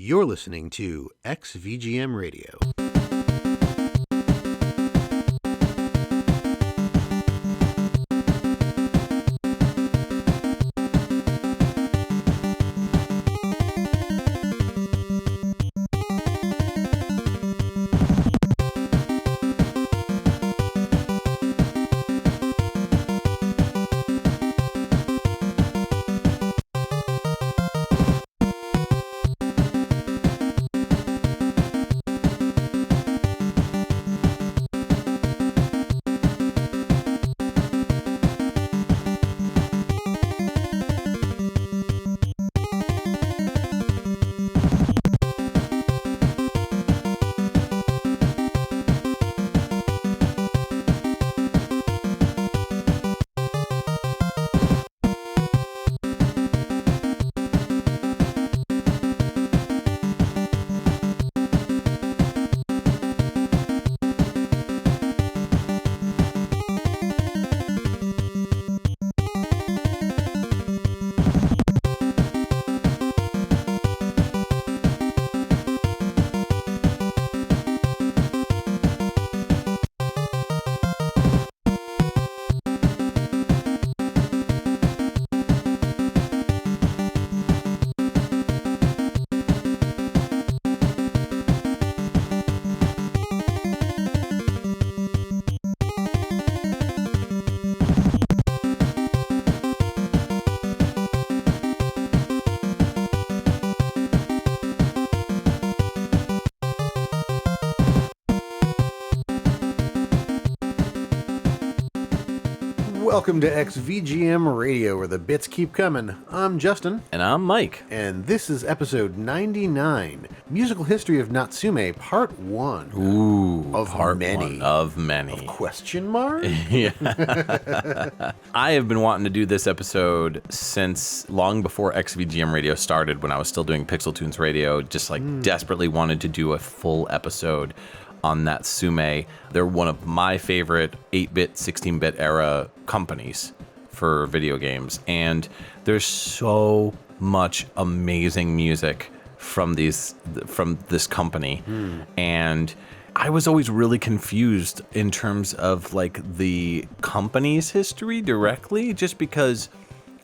You're listening to XVGM Radio. Welcome to XVGM Radio, where the bits keep coming. I'm Justin. And I'm Mike. And this is episode 99, Musical History of Natsume, Part 1. Ooh, of part many. One of many. Of question mark? Yeah. I have been wanting to do this episode since long before XVGM Radio started, when I was still doing Pixel Tunes Radio, just desperately wanted to do a full episode on Natsume. They're one of my favorite 8-bit, 16-bit era companies for video games, and there's so much amazing music from this company. And I was always really confused in terms of like the company's history directly, just because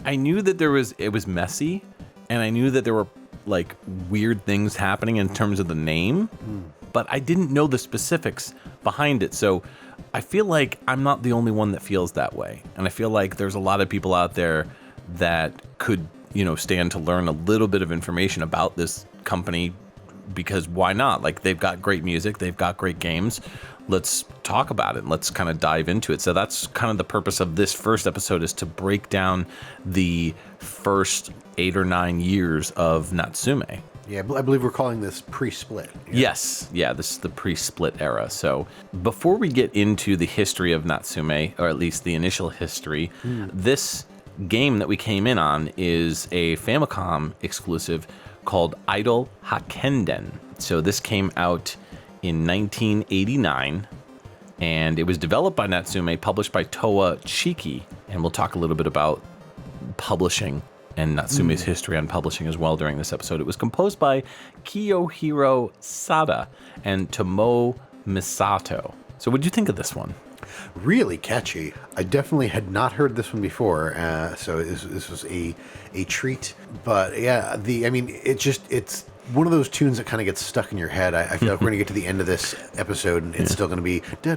I knew that it was messy, and I knew that there were like weird things happening in terms of the name, but I didn't know the specifics behind it. So I feel like I'm not the only one that feels that way. And I feel like there's a lot of people out there that could, stand to learn a little bit of information about this company, because why not? Like, they've got great music, they've got great games. Let's talk about it. Let's kind of dive into it. So that's kind of the purpose of this first episode, is to break down the first 8 or 9 years of Natsume. Yeah, I believe we're calling this pre-split. Yes. Yeah, this is the pre-split era. So before we get into the history of Natsume, or at least the initial history, this game that we came in on is a Famicom exclusive called Idol Hakenden. So this came out in 1989, and it was developed by Natsume, published by Toa Chiki, and we'll talk a little bit about publishing and Natsume's history on publishing as well during this episode. It was composed by Kiyohiro Sada and Tomo Misato. So what did you think of this one? Really catchy. I definitely had not heard this one before, so this was a treat. But yeah, it's one of those tunes that kind of gets stuck in your head. I feel like we're going to get to the end of this episode, and it's still going to be... Yeah.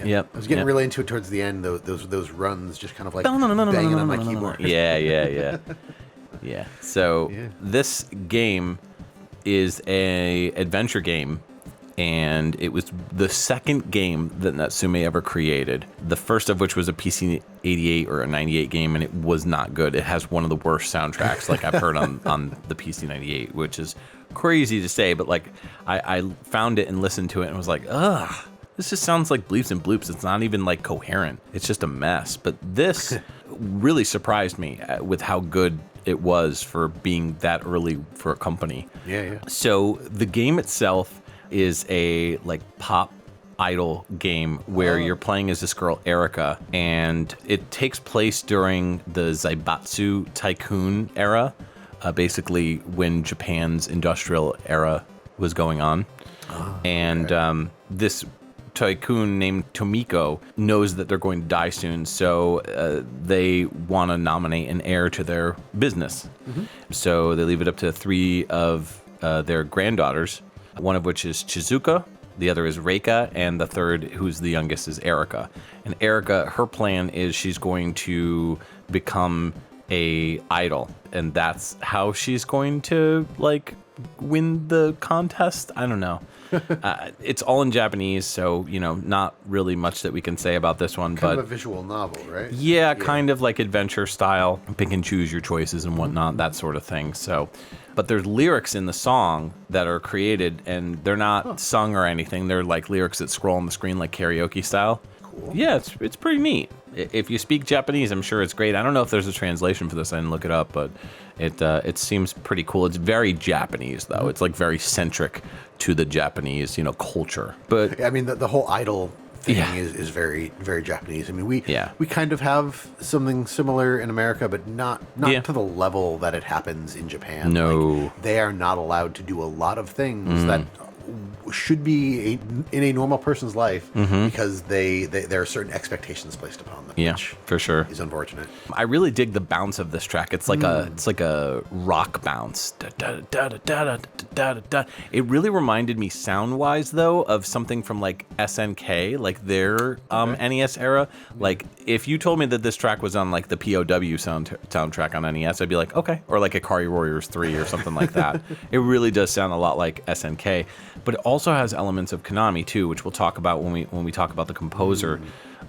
Yep. I was getting really into it towards the end, those runs just kind of like banging on my keyboard. Yeah. So this game is a adventure game, and it was the second game that Natsume ever created. The first of which was a PC 88 or a 98 game, and it was not good. It has one of the worst soundtracks like I've heard on the PC 98, which is crazy to say, but like I found it and listened to it and was like, ugh, this just sounds like bleeps and bloops. It's not even like coherent. It's just a mess. But this really surprised me with how good it was for being that early for a company. Yeah. So the game itself is a like pop idol game where you're playing as this girl, Erica, and it takes place during the Zaibatsu Tycoon era, basically when Japan's industrial era was going on. This tycoon named Tomiko knows that they're going to die soon, so they want to nominate an heir to their business. So they leave it up to 3 of their granddaughters, one of which is Chizuka, the other is Reika, and the third, who's the youngest, is Erica. And Erica, her plan is she's going to become a idol, and that's how she's going to, like, win the contest. I don't know. It's all in Japanese, so, you know, not really much that we can say about this one. Kind of a visual novel, right? Yeah, kind of like adventure style. Pick and choose your choices and whatnot, that sort of thing. So, but there's lyrics in the song that are created, and they're not sung or anything. They're like lyrics that scroll on the screen like karaoke style. Cool. Yeah, it's pretty neat. If you speak Japanese, I'm sure it's great. I don't know if there's a translation for this. I didn't look it up, but it seems pretty cool. It's very Japanese, though. It's like very centric to the Japanese, you know, culture. But I mean, the whole idol thing is very, very Japanese. I mean, we kind of have something similar in America, but not to the level that it happens in Japan. No, like, they are not allowed to do a lot of things that should be in a normal person's life because there are certain expectations placed upon them. Yeah, which for sure is unfortunate. I really dig the bounce of this track. It's like a rock bounce. It really reminded me sound wise though of something from like SNK, like their NES era. Like if you told me that this track was on like the POW soundtrack on NES, I'd be like, okay, or like Ikari Warriors 3 or something like that. It really does sound a lot like SNK, but it also has elements of Konami too, which we'll talk about when we talk about the composer.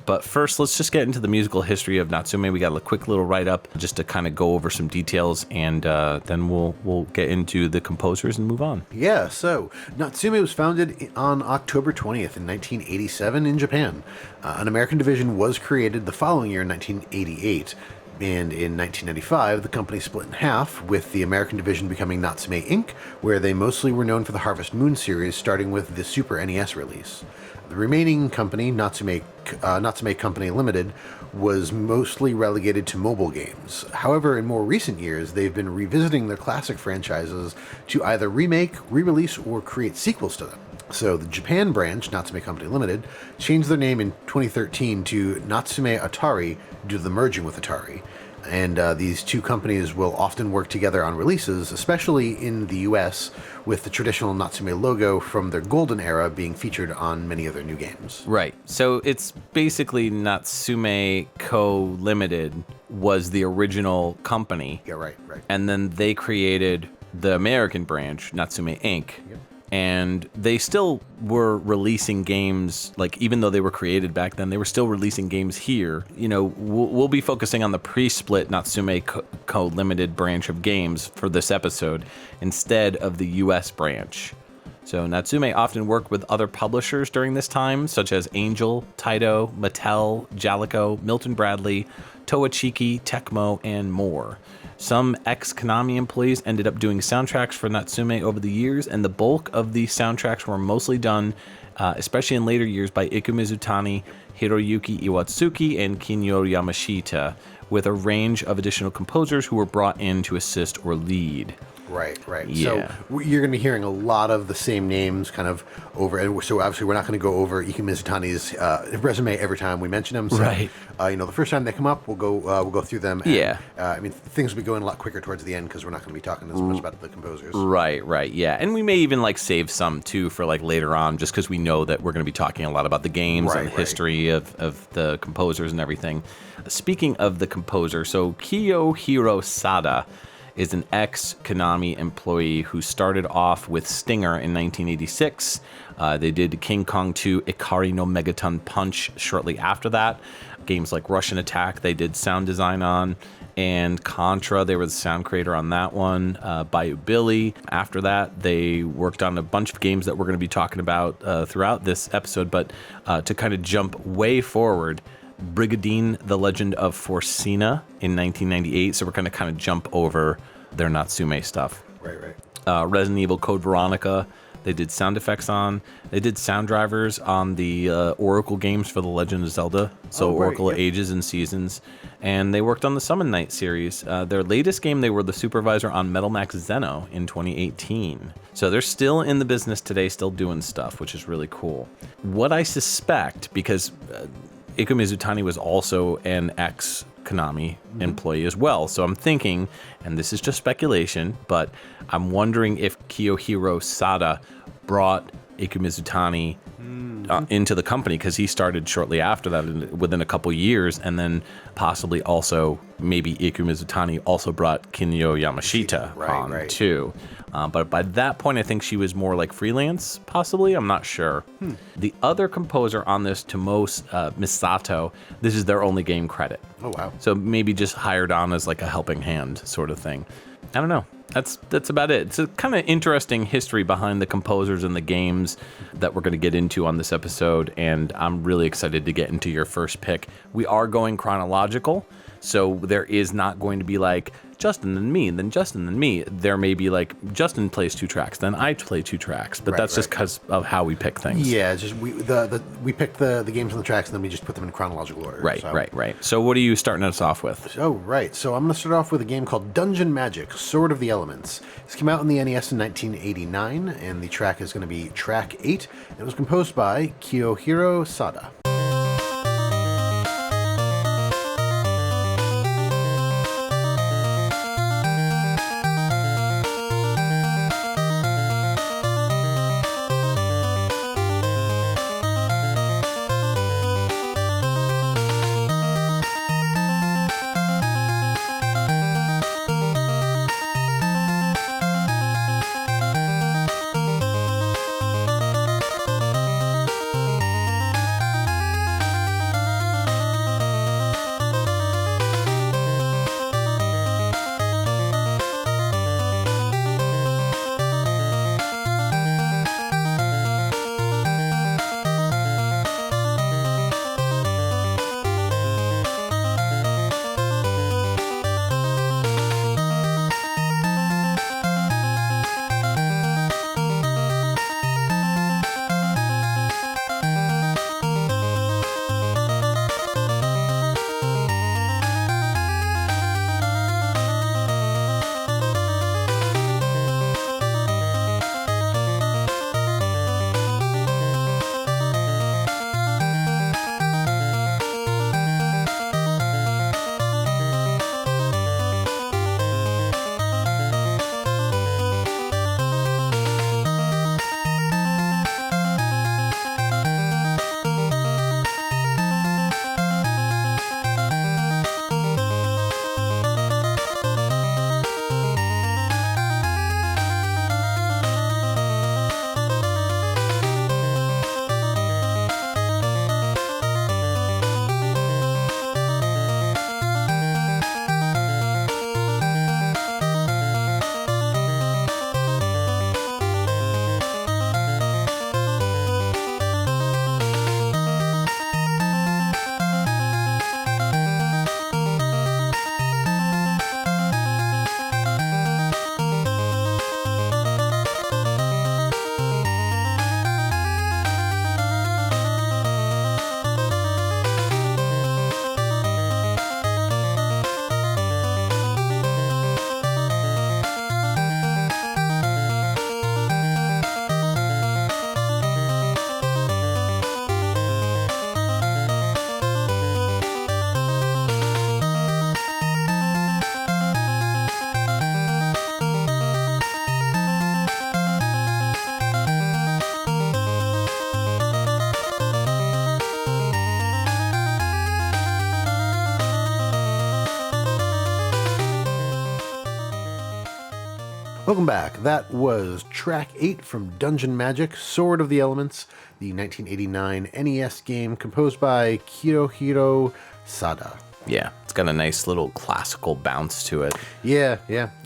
But first, let's just get into the musical history of Natsume. We got a quick little write-up just to kind of go over some details, and then we'll get into the composers and move on. Yeah, so Natsume was founded on October 20th in 1987 in Japan. An American division was created the following year in 1988. And in 1995, the company split in half, with the American division becoming Natsume Inc., where they mostly were known for the Harvest Moon series, starting with the Super NES release. The remaining company, Natsume Company Limited, was mostly relegated to mobile games. However, in more recent years, they've been revisiting their classic franchises to either remake, re-release, or create sequels to them. So the Japan branch, Natsume Company Limited, changed their name in 2013 to Natsume Atari due to the merging with Atari. And these two companies will often work together on releases, especially in the US, with the traditional Natsume logo from their golden era being featured on many of their new games. Right. So it's basically Natsume Co. Limited was the original company. Yeah, right. And then they created the American branch, Natsume Inc., Yep. And they still were releasing games, like even though they were created back then, they were still releasing games here. You know, we'll be focusing on the pre-split Natsume Co. Limited branch of games for this episode instead of the US branch. So Natsume often worked with other publishers during this time, such as Angel, Taito, Mattel, Jalico, Milton Bradley, Toachiki, Tecmo, and more. Some ex-Konami employees ended up doing soundtracks for Natsume over the years, and the bulk of the soundtracks were mostly done, especially in later years, by Iku Mizutani, Hiroyuki Iwatsuki, and Kinyo Yamashita, with a range of additional composers who were brought in to assist or lead. Right. Yeah. So you're going to be hearing a lot of the same names kind of over, and so obviously we're not going to go over Iku Mizutani's resume every time we mention him. So, right. The first time they come up, we'll go through them. And, yeah. I mean, things will be going a lot quicker towards the end because we're not going to be talking as much about the composers. Right. Yeah, and we may even like save some too for like later on, just because we know that we're going to be talking a lot about the games and the history of the composers and everything. Speaking of the composer, so Kiyohiro Sada is an ex-Konami employee who started off with Stinger in 1986. They did King Kong 2, Ikari no Megaton Punch shortly after that. Games like Russian Attack, they did sound design on. And Contra, they were the sound creator on that one. Bayou Billy. After that, they worked on a bunch of games that we're going to be talking about throughout this episode. But to kind of jump way forward, Brigadine, The Legend of Forcina in 1998. So we're going to kind of jump over their Natsume stuff. Right. Resident Evil Code Veronica, They did sound effects on. They did sound drivers on the Oracle games for The Legend of Zelda. So Oracle Ages and Seasons. And they worked on the Summon Night series. Their latest game, they were the supervisor on Metal Max Xeno in 2018. So they're still in the business today, still doing stuff, which is really cool. What I suspect, because Iko Mizutani was also an ex-Konami employee as well. So I'm thinking, and this is just speculation, but I'm wondering if Kiyohiro Sada brought Iko Mizutani into the company, because he started shortly after that, within a couple years, and then possibly also maybe Iko Mizutani also brought Kinyo Yamashita on too. But by that point, I think she was more like freelance, possibly. I'm not sure. The other composer on this, Tomos Misato, this is their only game credit. Oh, wow. So maybe just hired on as like a helping hand sort of thing. I don't know. That's about it. It's a kind of interesting history behind the composers and the games that we're going to get into on this episode, and I'm really excited to get into your first pick. We are going chronological, so there is not going to be like Justin and me, and then Justin and me. There may be like Justin plays 2 tracks, then I play 2 tracks, but that's just because of how we pick things. Yeah, just we pick the games and the tracks, and then we just put them in chronological order. Right. So what are you starting us off with? Oh, right. So I'm going to start off with a game called Dungeon Magic: Sword of the Elements. This came out on the NES in 1989, and the track is going to be track 8. It was composed by Kiyohiro Sada. Welcome back. That was track 8 from Dungeon Magic: Sword of the Elements, the 1989 NES game composed by Kiyohiro Sada. Yeah, it's got a nice little classical bounce to it. Yeah.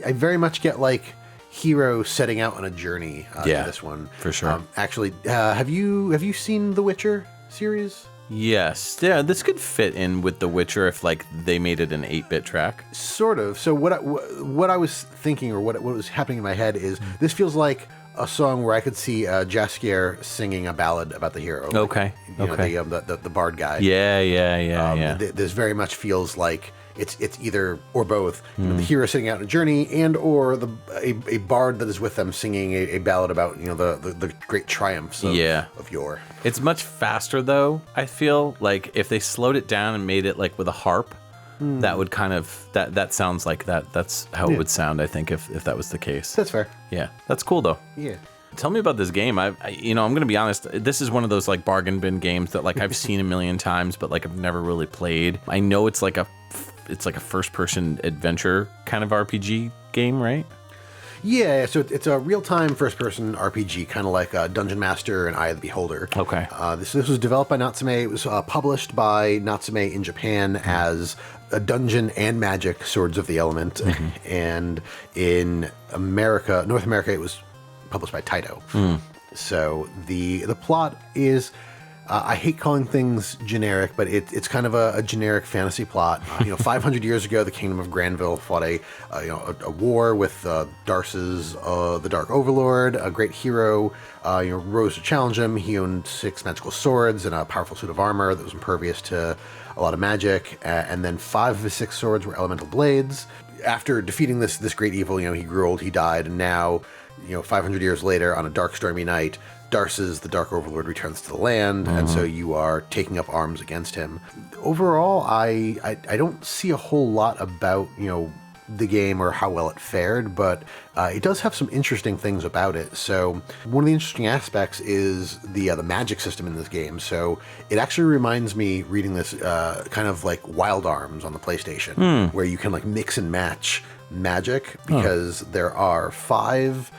I very much get like hero setting out on a journey to this one. For sure. Actually, have you seen the Witcher series? Yes. Yeah, this could fit in with The Witcher if like they made it an 8-bit track. Sort of. So what I was thinking, or what was happening in my head is this feels like a song where I could see Jaskier singing a ballad about the hero. Okay. You know, the bard guy. Yeah. This very much feels like it's either or both. You know, the hero setting out on a journey, and or a bard that is with them singing a ballad about the great triumphs of yore. It's much faster though. I feel like if they slowed it down and made it like with a harp, that would kind of that sounds like that's how it would sound. I think if that was the case. That's fair. Yeah, that's cool though. Yeah. Tell me about this game. I'm going to be honest. This is one of those like bargain bin games that like I've seen a million times, but like I've never really played. I know it's like a first-person adventure kind of RPG game, right? Yeah, so it's a real-time first-person RPG, kind of like Dungeon Master and Eye of the Beholder. Okay. This was developed by Natsume. It was published by Natsume in Japan as a Dungeon and Magic Swords of the Element, and in North America, it was published by Taito. So the plot is, I hate calling things generic, but it's kind of a generic fantasy plot. 500 years ago, the Kingdom of Granville fought a war with Darce's the Dark Overlord. A great hero rose to challenge him. He owned 6 magical swords and a powerful suit of armor that was impervious to a lot of magic. And then 5 of his 6 swords were elemental blades. After defeating this great evil, he grew old, he died, and now 500 years later, on a dark, stormy night, Darce's the Dark Overlord returns to the land, and so you are taking up arms against him. Overall, I don't see a whole lot about the game or how well it fared, but it does have some interesting things about it. So one of the interesting aspects is the magic system in this game. So it actually reminds me, reading this, kind of like Wild Arms on the PlayStation, where you can like mix and match magic, because there are 5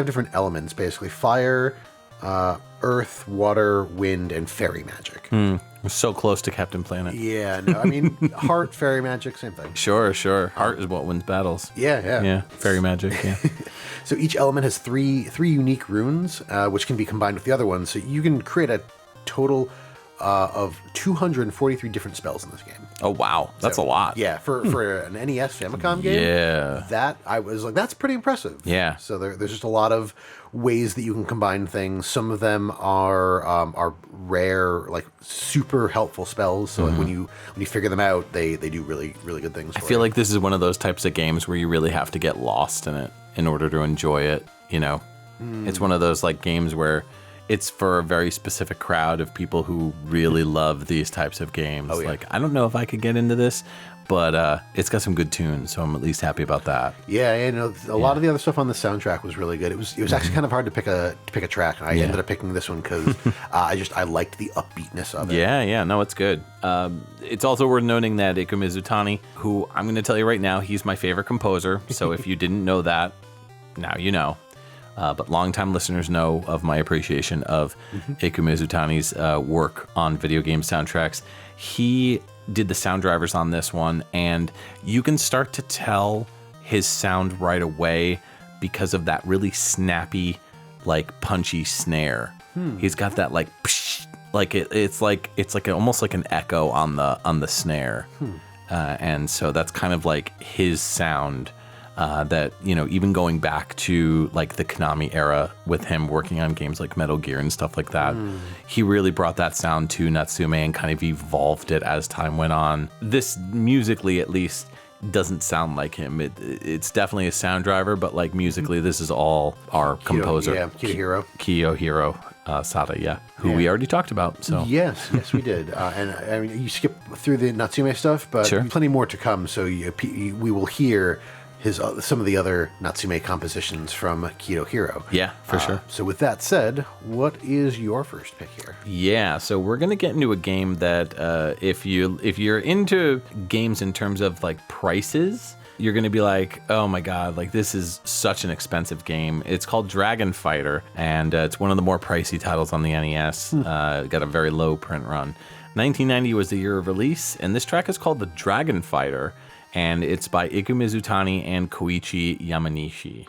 different elements, basically: fire, earth, water, wind, and fairy magic. We're so close to Captain Planet. Yeah, no, I mean, heart, fairy magic, same thing. Sure. Heart is what wins battles. Yeah. Fairy magic, yeah. So each element has three unique runes, which can be combined with the other ones. So you can create a total of 243 different spells in this game. Oh, wow. That's a lot. Yeah, for an NES Famicom game, that I was like, that's pretty impressive. Yeah. So there's just a lot of ways that you can combine things. Some of them are rare, like super helpful spells. So like when you figure them out, they do really, really good things. I feel like this is one of those types of games where you really have to get lost in it in order to enjoy it. It's one of those like games where it's for a very specific crowd of people who really love these types of games. Oh, yeah. Like, I don't know if I could get into this, but it's got some good tunes, so I'm at least happy about that. Yeah, a lot of the other stuff on the soundtrack was really good. It was actually kind of hard to pick a track, and I ended up picking this one because I liked the upbeatness of it. Yeah, no, it's good. It's also worth noting that Iku Mizutani, who I'm going to tell you right now, he's my favorite composer. So if you didn't know that, now you know. But longtime listeners know of my appreciation of Iku Mizutani's work on video game soundtracks. He did the sound drivers on this one, and you can start to tell his sound right away because of that really snappy, like punchy snare. He's got that like psh, like it's like almost like an echo on the snare, and so that's kind of like his sound. That even going back to like the Konami era with him working on games like Metal Gear and stuff like that, he really brought that sound to Natsume and kind of evolved it as time went on. This musically, at least, doesn't sound like him. It's definitely a sound driver, but like musically, this is all our composer, Kiyohiro Sada, who we already talked about. So yes, we did. And I mean, you skip through the Natsume stuff, but plenty more to come. So we will hear some of the other Natsume compositions from Kiyohiro. Yeah, for sure. So with that said, what is your first pick here? Yeah, so we're gonna get into a game that if you're into games in terms of like prices, you're gonna be like, oh my god, like this is such an expensive game. It's called Dragon Fighter, and it's one of the more pricey titles on the NES. Got a very low print run. 1990 was the year of release, and this track is called the Dragon Fighter. And it's by Iku Mizutani and Koichi Yamanishi.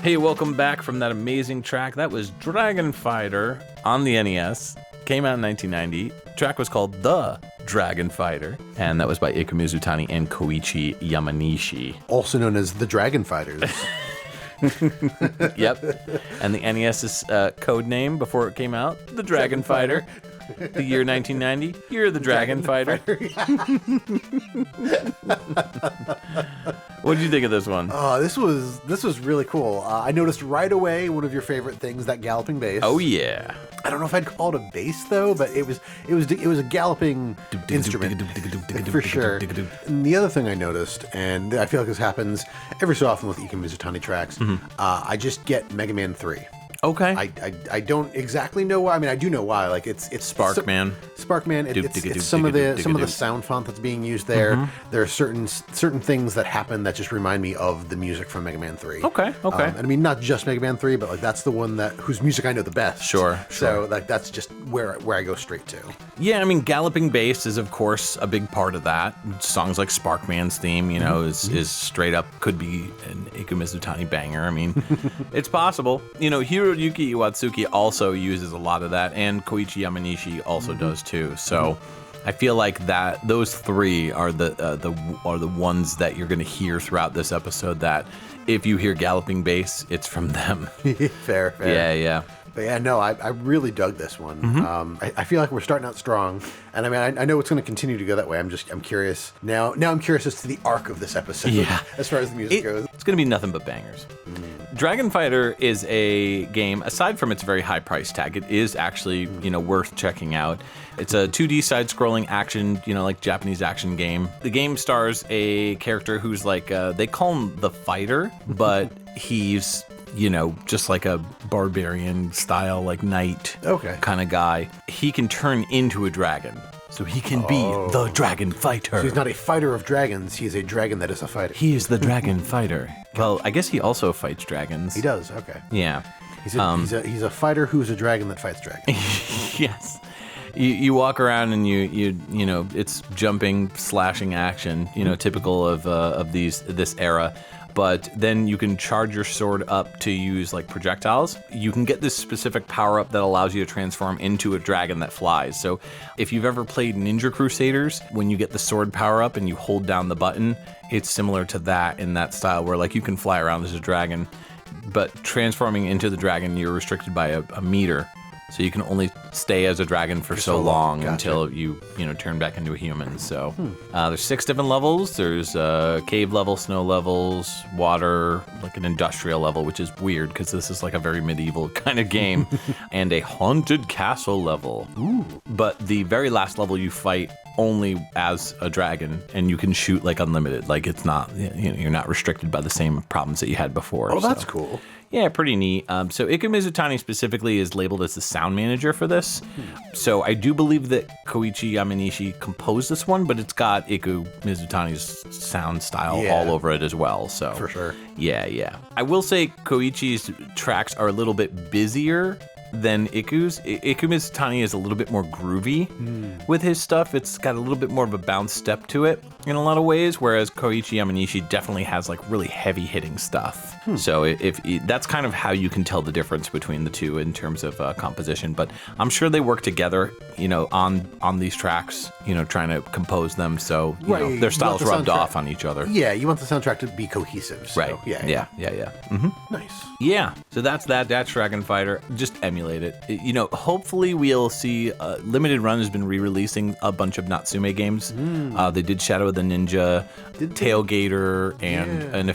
Hey, welcome back from that amazing track. That was Dragon Fighter on the NES. Came out in 1990. Track was called The Dragon Fighter, and that was by Iku Mizutani and Koichi Yamanishi. Also known as the Dragon Fighters. Yep. And the NES's code name before it came out, the Dragon Fighter. The year 1990, you're the Dragon Fighter. What did you think of this one? This was really cool. I noticed right away one of your favorite things, that galloping bass. Oh yeah. I don't know if I'd call it a bass though, but it was a galloping instrument for sure. And the other thing I noticed, and I feel like this happens every so often with Iku Mizutani tracks, I just get Mega Man 3. Okay. I don't exactly know why. I mean, I do know why. Like it's Sparkman. Sparkman. It's some of the sound font that's being used there. There are certain things that happen that just remind me of the music from Mega Man 3. Okay. And I mean, not just Mega Man 3, but like that's the one whose music I know the best. Sure. So like that's just where I go straight to. Yeah, I mean, galloping bass is of course a big part of that. Songs like Sparkman's theme, you know, is straight up could be an Iku Mizutani banger. I mean, it's possible. You know, Hiroyuki Iwatsuki also uses a lot of that, and Koichi Yamanishi also does too. So I feel like that those three are the ones that you're going to hear throughout this episode. That if you hear galloping bass, it's from them. Fair. Yeah. But yeah, no, I really dug this one. I feel like we're starting out strong, and I mean, I know it's going to continue to go that way. I'm curious now. I'm curious as to the arc of this episode. Yeah. As far as the music goes, it's going to be nothing but bangers. Dragon Fighter is a game, aside from its very high price tag, it is actually, worth checking out. It's a 2D side-scrolling action, like Japanese action game. The game stars a character who's like, they call him the Fighter, but he's, just like a barbarian style, like knight kind of guy. He can turn into a dragon. So he can be the Dragon Fighter. So he's not a fighter of dragons. He's a dragon that is a fighter. He is the Dragon Fighter. Well, I guess he also fights dragons. He does. Okay. Yeah. He's a fighter who's a dragon that fights dragons. Yes. You walk around and you it's jumping, slashing action. Typical of this era. But then you can charge your sword up to use like projectiles. You can get this specific power up that allows you to transform into a dragon that flies. So if you've ever played Ninja Crusaders, when you get the sword power up and you hold down the button, it's similar to that in that style where like you can fly around as a dragon, but transforming into the dragon, you're restricted by a meter. So you can only stay as a dragon for so long until you turn back into a human. So there's 6 different levels. There's cave level, snow levels, water, like an industrial level, which is weird because this is like a very medieval kind of game, and a haunted castle level. Ooh. But the very last level you fight only as a dragon, and you can shoot like unlimited. Like it's not, you're not restricted by the same problems that you had before. Oh, that's cool. Yeah, pretty neat. So Iku Mizutani specifically is labeled as the sound manager for this. So I do believe that Koichi Yamanishi composed this one, but it's got Iku Mizutani's sound style all over it as well. So for sure. Yeah. I will say Koichi's tracks are a little bit busier than Iku's. Iku Mizutani is a little bit more groovy with his stuff. It's got a little bit more of a bounce step to it in a lot of ways, whereas Koichi Yamanishi definitely has like really heavy hitting stuff. So if that's kind of how you can tell the difference between the two in terms of composition. But I'm sure they work together, on these tracks, trying to compose them so their styles rubbed off on each other. Yeah, you want the soundtrack to be cohesive. So, right. Yeah. Mm-hmm. Nice. Yeah. So that's that. That's Dragon Fighter. Just emulate it. Hopefully we'll see. Limited Run has been re-releasing a bunch of Natsume games. They did Shadow of the Ninja, Tailgater, and a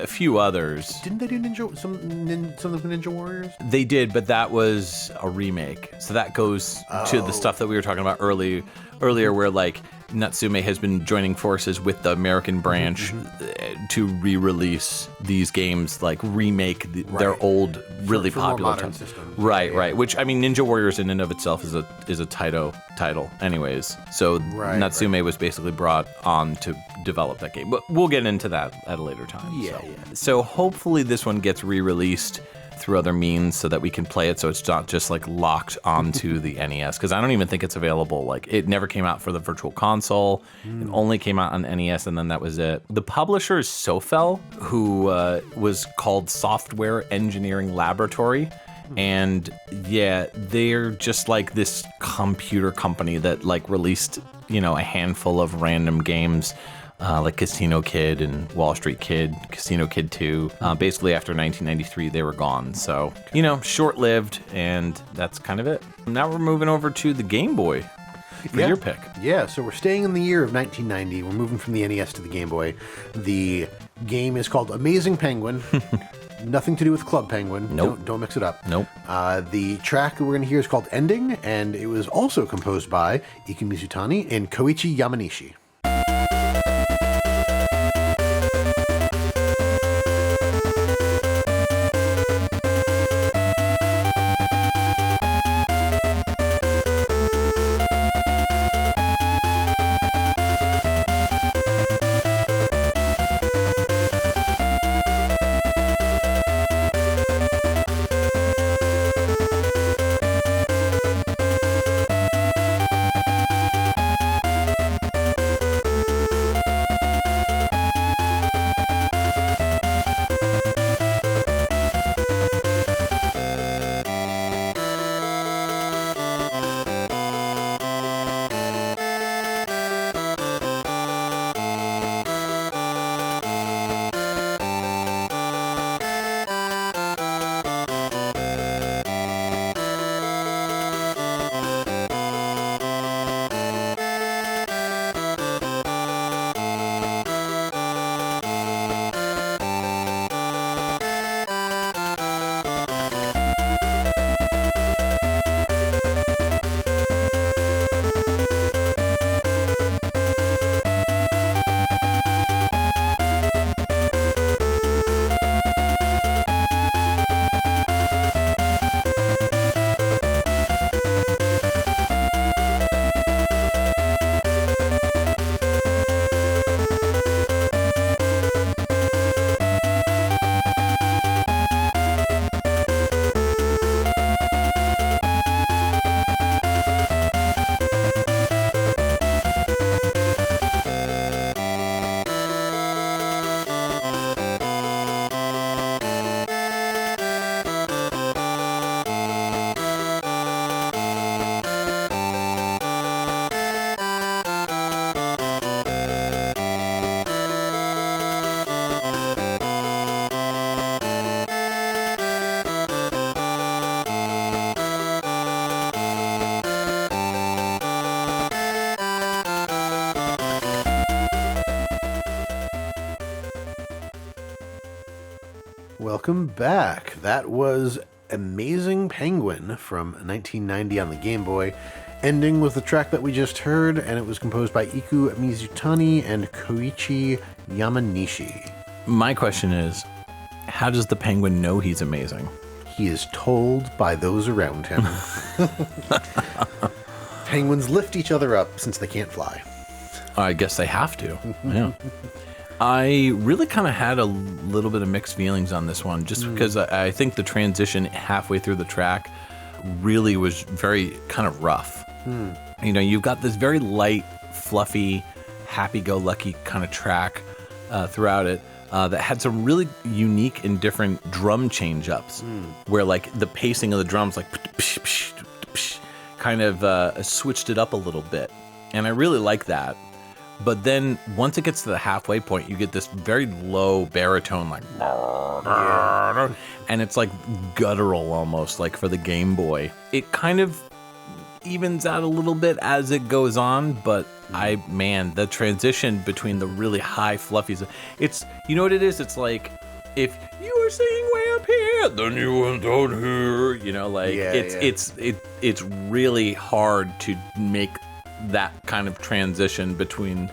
few others. Didn't they do some of the Ninja Warriors? They did, but that was a remake. So that goes to the stuff that we were talking about earlier, where like Natsume has been joining forces with the American branch to re-release these games, like remake their old, really for popular more modern systems. Right. Which I mean, Ninja Warriors in and of itself is a title, anyways. So Natsume was basically brought on to develop that game, but we'll get into that at a later time. So hopefully this one gets re-released through other means so that we can play it so it's not just like locked onto the NES, because I don't even think it's available. Like, it never came out for the Virtual Console. It only came out on NES, and then that was it. The publisher is Sofel, who was called Software Engineering Laboratory. And yeah, they're just like this computer company that like released, a handful of random games, like Casino Kid and Wall Street Kid, Casino Kid 2. Basically, after 1993, they were gone. So, short-lived, and that's kind of it. Now we're moving over to the Game Boy for your pick. Yeah, so we're staying in the year of 1990. We're moving from the NES to the Game Boy. The game is called Amazing Penguin. Nothing to do with Club Penguin. Nope. Don't mix it up. Nope. The track that we're going to hear is called Ending, and it was also composed by Iku Mizutani and Koichi Yamanishi. Welcome back. That was Amazing Penguin from 1990 on the Game Boy, ending with the track that we just heard, and it was composed by Iku Mizutani and Koichi Yamanishi. My question is, how does the penguin know he's amazing? He is told by those around him. Penguins lift each other up since they can't fly. I guess they have to. Yeah. I really kind of had a little bit of mixed feelings on this one, just because I think the transition halfway through the track really was very kind of rough. You've got this very light, fluffy, happy-go-lucky kind of track throughout it that had some really unique and different drum change-ups, where like the pacing of the drums like kind of switched it up a little bit, and I really like that. But then once it gets to the halfway point, you get this very low baritone, like, and it's like guttural almost, like for the Game Boy. It kind of evens out a little bit as it goes on, but the transition between the really high fluffies, it's, you know what it is? It's like, if you were singing way up here, then you went down here, it's really hard to make that kind of transition between,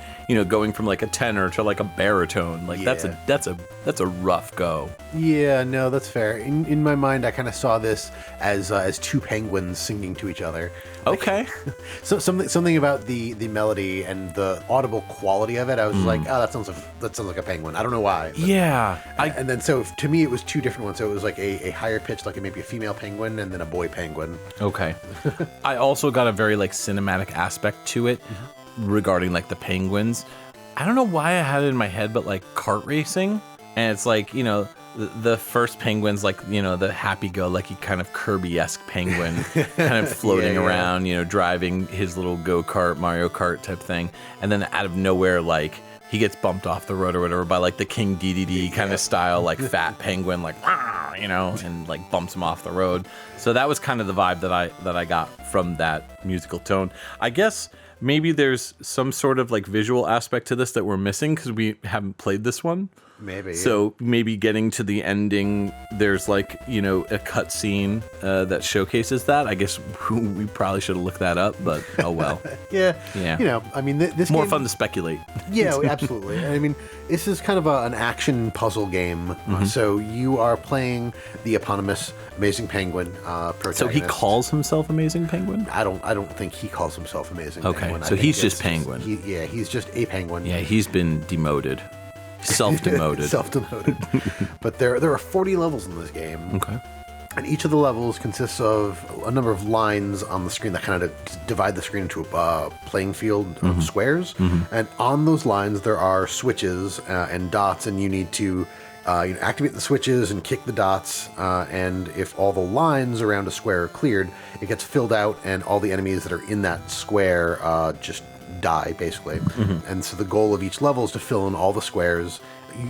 going from like a tenor to like a baritone. Like that's a rough go. Yeah, no, that's fair. In my mind, I kind of saw this as two penguins singing to each other. Okay. So something about the melody and the audible quality of it, I was like, oh, that sounds like a penguin. I don't know why. But, yeah. And then so to me, it was two different ones. So it was like a higher pitch, like maybe a female penguin, and then a boy penguin. Okay. I also got a very like cinematic aspect to it regarding like the penguins. I don't know why I had it in my head, but like kart racing, and it's like, the first penguin's like, the happy-go-lucky kind of Kirby-esque penguin kind of floating around, driving his little go-kart, Mario Kart type thing. And then out of nowhere, like, he gets bumped off the road or whatever by like the King DDD kind of style, like fat penguin, like, and like bumps him off the road. So that was kind of the vibe that I got from that musical tone. I guess maybe there's some sort of like visual aspect to this that we're missing because we haven't played this one. Maybe. So maybe getting to the ending, there's like, a cut scene that showcases that. I guess we probably should have looked that up, but oh well. Yeah. I mean, this more game, fun to speculate. Yeah, absolutely. I mean, this is kind of an action puzzle game. So you are playing the eponymous Amazing Penguin protagonist. So he calls himself Amazing Penguin? I don't think he calls himself Amazing Penguin. Okay, so he's just Penguin. He's just a penguin. Yeah, he's been demoted. Self-demoted. Self-demoted. But there are 40 levels in this game. Okay. And each of the levels consists of a number of lines on the screen that kind of divide the screen into a playing field of squares. And on those lines, there are switches and dots, and you need to activate the switches and kick the dots. And if all the lines around a square are cleared, it gets filled out, and all the enemies that are in that square just die, basically. And so the goal of each level is to fill in all the squares.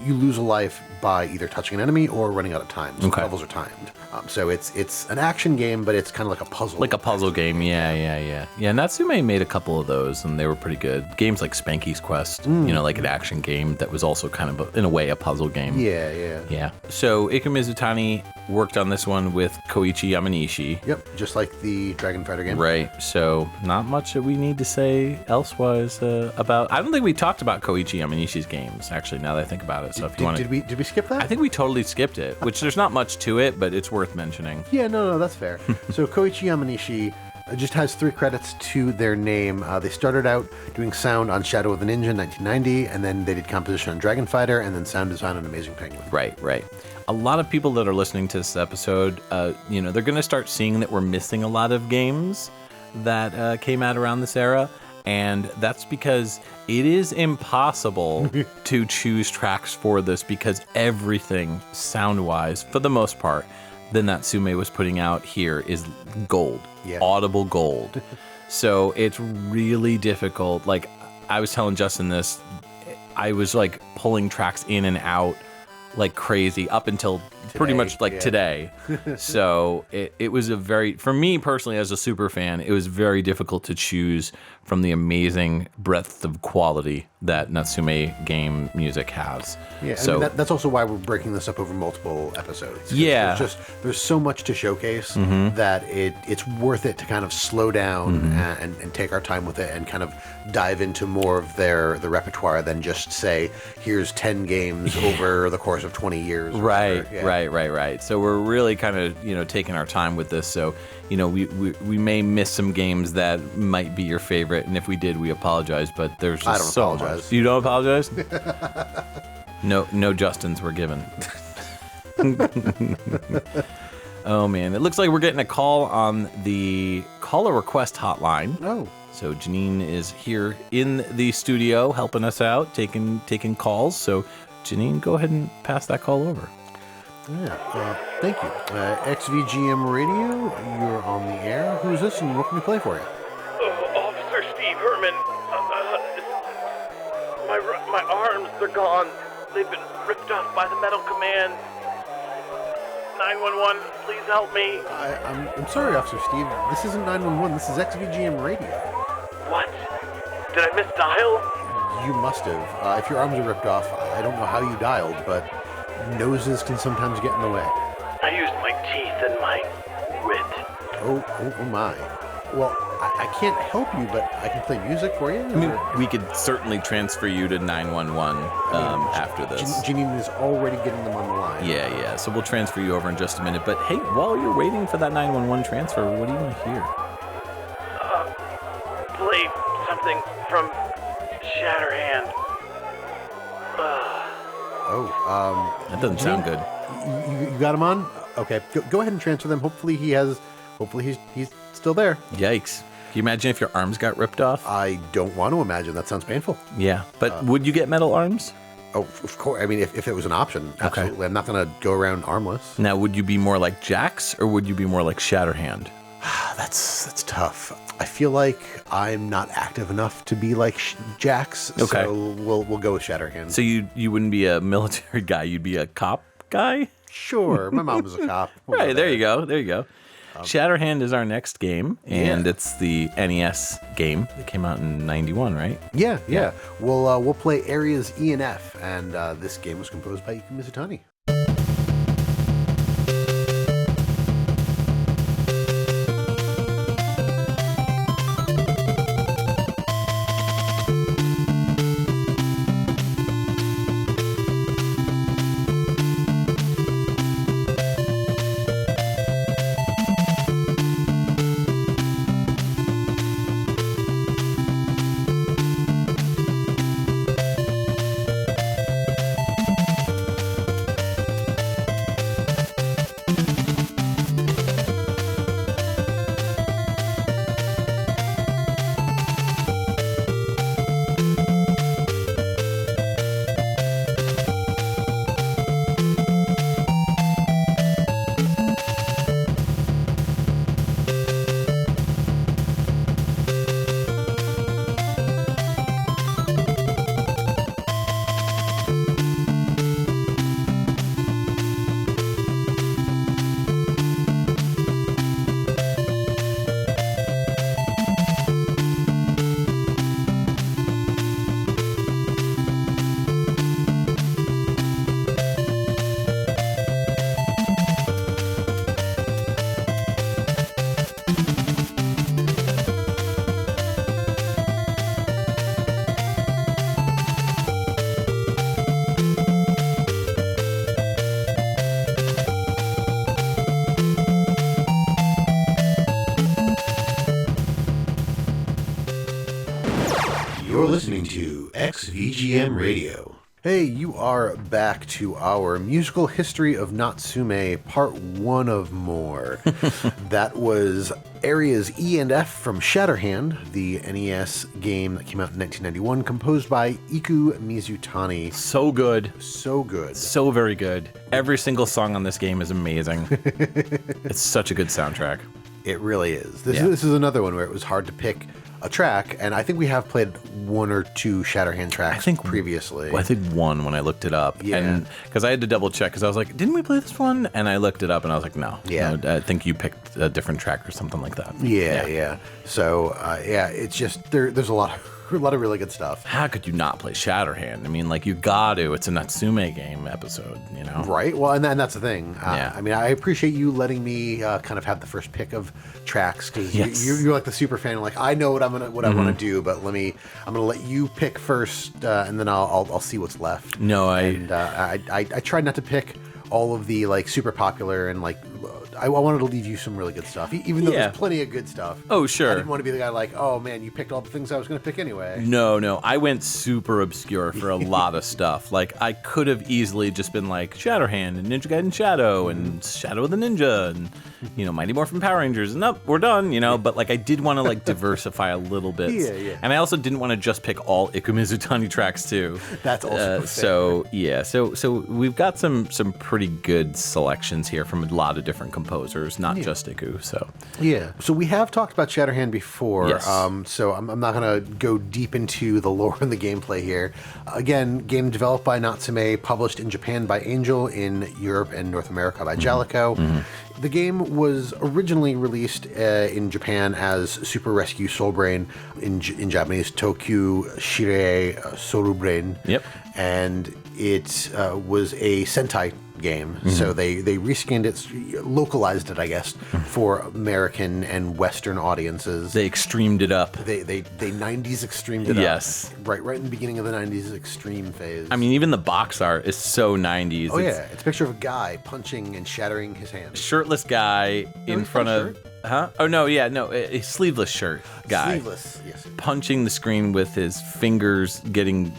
You lose a life by either touching an enemy or running out of time. So the levels are timed. So it's an action game, but it's kind of like a puzzle. Like a puzzle game, yeah. Natsume made a couple of those, and they were pretty good. Games like Spanky's Quest, like an action game that was also kind of, in a way, a puzzle game. Yeah. So Eiko Mizutani worked on this one with Koichi Yamanishi. Yep, just like the Dragon Fighter game. Right, so not much that we need to say elsewise about... I don't think we talked about Koichi Yamanishi's games, actually, now that I think about it. So if you want to... Did we skip that? I think we totally skipped it, which there's not much to it, but it's worth mentioning. Yeah, no, that's fair. So Koichi Yamanishi just has 3 credits to their name. They started out doing sound on Shadow of the Ninja in 1990, and then they did composition on Dragon Fighter, and then sound design on Amazing Penguin. Right. A lot of people that are listening to this episode, they're going to start seeing that we're missing a lot of games that came out around this era. And that's because it is impossible to choose tracks for this, because everything sound-wise, for the most part, that Natsume was putting out here is gold, audible gold. So it's really difficult. Like, I was telling Justin this, I was like pulling tracks in and out like crazy up until pretty much like today. So it was for me personally as a super fan, it was very difficult to choose from the amazing breadth of quality that Natsume game music has. Yeah, so that's also why we're breaking this up over multiple episodes. Yeah. There's so much to showcase that it's worth it to kind of slow down and take our time with it and kind of dive into more of the repertoire than just say, here's 10 games over the course of 20 years. Right. So we're really kind of, taking our time with this. So, we may miss some games that might be your favorite. And if we did, we apologize. But there's just I don't so apologize. much. You don't apologize? No Justins were given. Oh, man. It looks like we're getting a call on the caller request hotline. Oh. So Janine is here in the studio helping us out, taking calls. So Janine, go ahead and pass that call over. Yeah, thank you. XVGM Radio, you're on the air. Who's this and what can we play for you? Officer Steve Herman. My arms, they're gone. They've been ripped off by the Metal Command. 911, please help me. I'm sorry, Officer Steve. This isn't 911. This is XVGM Radio. What? Did I misdial? You must have. If your arms are ripped off, I don't know how you dialed, but noses can sometimes get in the way. I used my teeth and my wit. Oh my. Well, I can't help you, but I can play music for you. I mean, we could certainly transfer you to 911 after this. Janine is already getting them on the line. Yeah. So we'll transfer you over in just a minute. But hey, while you're waiting for that 911 transfer, what do you want to hear? Play something from Shatterhand. That doesn't sound good. You got him on? Okay, go ahead and transfer them. Hopefully he's still there. Yikes. Can you imagine if your arms got ripped off? I don't want to imagine. That sounds painful. Yeah, but would you get metal arms? Oh, of course. I mean, if it was an option, absolutely. Okay. I'm not going to go around armless. Now, would you be more like Jax or would you be more like Shatterhand? That's tough. I feel like I'm not active enough to be like Jax. Okay. So we'll go with Shatterhand. So you wouldn't be a military guy, you'd be a cop guy? Sure. My mom was a cop. Right, there you go. Shatterhand is our next game, and it's the NES game that came out in 91, right? Yeah. We'll play areas E and F, and this game was composed by Iku Mizutani. You're listening to XVGM Radio. Hey, you are back to our musical history of Natsume, part 1 of more. That was areas E and F from Shatterhand, the NES game that came out in 1991, composed by Iku Mizutani. So good. So good. So very good. Every single song on this game is amazing. It's such a good soundtrack. It really is. This is another one where it was hard to pick a track, and I think we have played 1 or 2 Shatterhand tracks previously. Well, I think 1 when I looked it up. Yeah. And because I had to double check, because I was like, didn't we play this one? And I looked it up, and I was like, no. Yeah. No, I think you picked a different track or something like that. Yeah. So, it's just, there's a lot of really good stuff. How could you not play Shatterhand? I mean, like, you got to. It's a Natsume game episode, you know? Right. Well, and that's the thing. Yeah. I mean, I appreciate you letting me kind of have the first pick of tracks, because Yes. you're like the super fan. Like, I know what I want to do, but I'm gonna let you pick first, and then I'll see what's left. No, I tried not to pick all of the like super popular, and like I wanted to leave you some really good stuff, even though there's plenty of good stuff. Oh, sure. I didn't want to be the guy like, oh man, you picked all the things I was going to pick anyway. No, I went super obscure for a lot of stuff. Like, I could have easily just been like Shatterhand and Ninja Gaiden Shadow and Shadow of the Ninja and, Mighty Morphin Power Rangers, and we're done, But, like, I did want to, like, diversify a little bit. Yeah. And I also didn't want to just pick all Iku Mizutani tracks, too. That's also fair. So we've got some pretty good selections here from a lot of different composers, not just Iku, so. Yeah. So we have talked about Shatterhand before. Yes. So I'm not going to go deep into the lore and the gameplay here. Again, game developed by Natsume, published in Japan by Angel, in Europe and North America by Jalico. The game was originally released in Japan as Super Rescue Soul Brain, in Japanese Tokyu Shirei Soru Brain. Yep. And it was a Sentai game, so they reskinned it, localized it, I guess, for American and Western audiences. They extremed it up. They 90s extremed it Yes. up. Right in the beginning of the 90s extreme phase. I mean, even the box art is so 90s. Oh, yeah. It's a picture of a guy punching and shattering his hand. Shirtless guy in front of... Huh? Oh, no, yeah, no, a sleeveless shirt guy. Sleeveless, yes. Punching the screen with his fingers getting,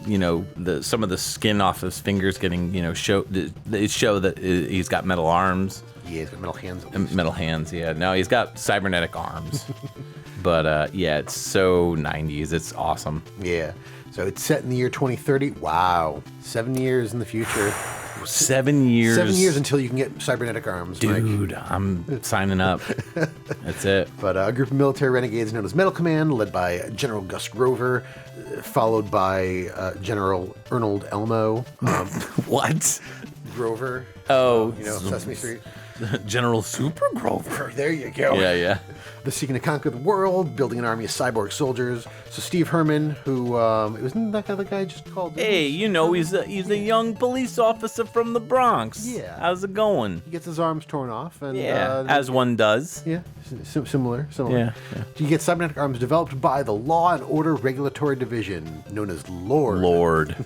some of the skin off his fingers getting, show that he's got metal arms. Yeah, he's got metal hands. At least. Metal hands, yeah. No, he's got cybernetic arms. But, yeah, it's so 90s. It's awesome. Yeah. So it's set in the year 2030. Wow. 7 years in the future. 7 years. 7 years until you can get cybernetic arms, Dude, Mike. I'm signing up. That's it. But a group of military renegades known as Metal Command, led by General Gus Grover, followed by General Arnold Elmo. What? Grover. Oh. Sesame Street. General Super Grover. There you go. Yeah. They're seeking to conquer the world, building an army of cyborg soldiers. So Steve Herman, who wasn't that the guy just called? Hey, he's a young police officer from the Bronx. Yeah. How's it going? He gets his arms torn off, and As one does. Yeah, similar. Yeah. You get cybernetic arms developed by the Law and Order Regulatory Division, known as Lord.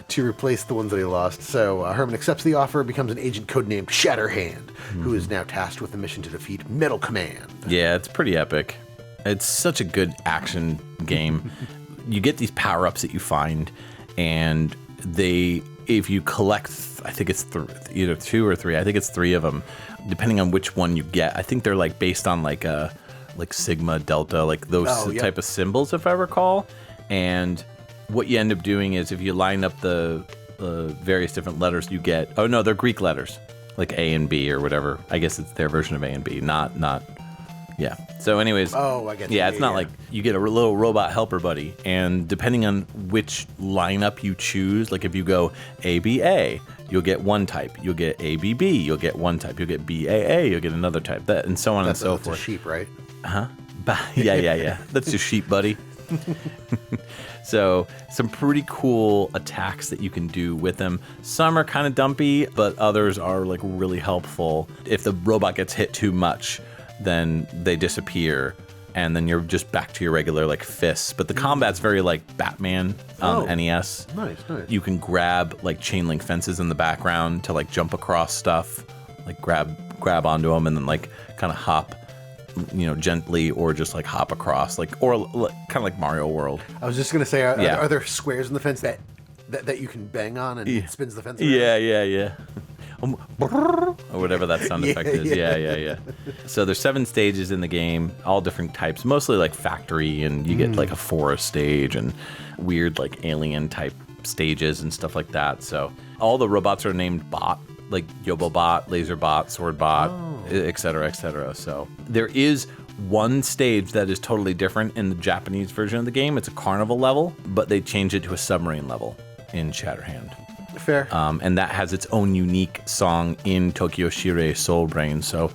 To replace the ones that he lost. So Herman accepts the offer, becomes an agent codenamed Shatterhand, who is now tasked with the mission to defeat Metal Command. Yeah, it's pretty epic. It's such a good action game. You get these power-ups that you find, and if you collect, I think it's either 2 or 3, I think it's 3 of them, depending on which one you get. I think they're like based on like Sigma, Delta, like those type of symbols, if I recall. And what you end up doing is if you line up the various different letters you get, oh no, they're Greek letters, like A and B or whatever. I guess it's their version of A and B, not. Yeah. So anyways. Oh, I get Yeah, it's not like you get a little robot helper buddy, and depending on which lineup you choose, like if you go ABA, you'll get one type. You'll get ABB, you'll get one type. You'll get BAA, you'll get another type. That and so on and so that's forth. A sheep, right? Yeah. That's your sheep, buddy. So some pretty cool attacks that you can do with them. Some are kind of dumpy, but others are like really helpful. If the robot gets hit too much, then they disappear, and then you're just back to your regular like fists. But the combat's very like Batman on NES. Nice. You can grab like chain link fences in the background to like jump across stuff, like grab onto them and then like kind of hop, gently, or just like hop across, like, or kind of like Mario World. I was just gonna say, are there squares in the fence that you can bang on and it spins the fence around? Yeah. Or whatever that sound effect is. Yeah. So there's 7 stages in the game, all different types, mostly like factory, and you get like a forest stage and weird like alien type stages and stuff like that. So all the robots are named Bot, like Yobobot, Laserbot, Swordbot, etc. So there is one stage that is totally different in the Japanese version of the game. It's a carnival level, but they changed it to a submarine level in Shatterhand. Fair. And that has its own unique song in Tokyo Shirei Soul Brain. So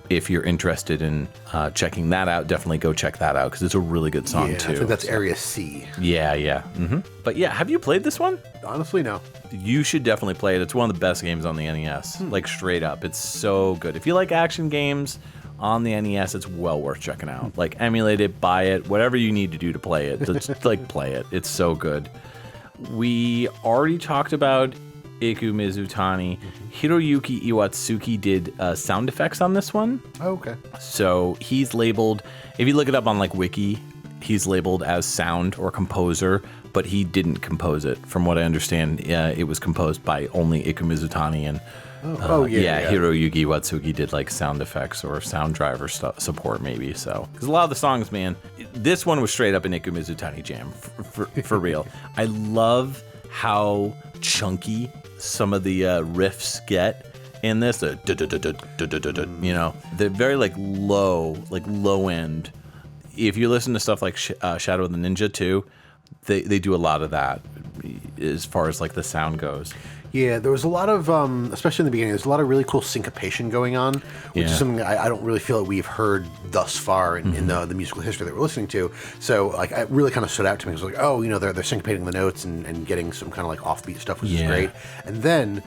if you're interested in checking that out, definitely go check that out, because it's a really good song too. I think that's Area C. Yeah. Mm-hmm. But yeah, have you played this one? Honestly, no. You should definitely play it. It's one of the best games on the NES. Like straight up. It's so good. If you like action games on the NES, it's well worth checking out. Like emulate it, buy it, whatever you need to do to play it. Just like play it. It's so good. We already talked about Iku Mizutani. Hiroyuki Iwatsuki did sound effects on this one. Oh, okay. So he's labeled, if you look it up on like Wiki, he's labeled as sound or composer, but he didn't compose it. From what I understand, it was composed by only Iku Mizutani, and Hiroyuki Iwatsuki did like sound effects or sound driver support maybe. So because a lot of the songs, man, this one was straight up an Iku Mizutani jam for real. I love how chunky some of the riffs get in this. They're very like low end. If you listen to stuff like Shadow of the Ninja too, they do a lot of that as far as like the sound goes. Yeah, there was a lot of, especially in the beginning, there's a lot of really cool syncopation going on, which is something I don't really feel that we've heard thus far in the musical history that we're listening to. So, like, it really kind of stood out to me. It was like, oh, they're syncopating the notes and getting some kind of like offbeat stuff, which is great. And then,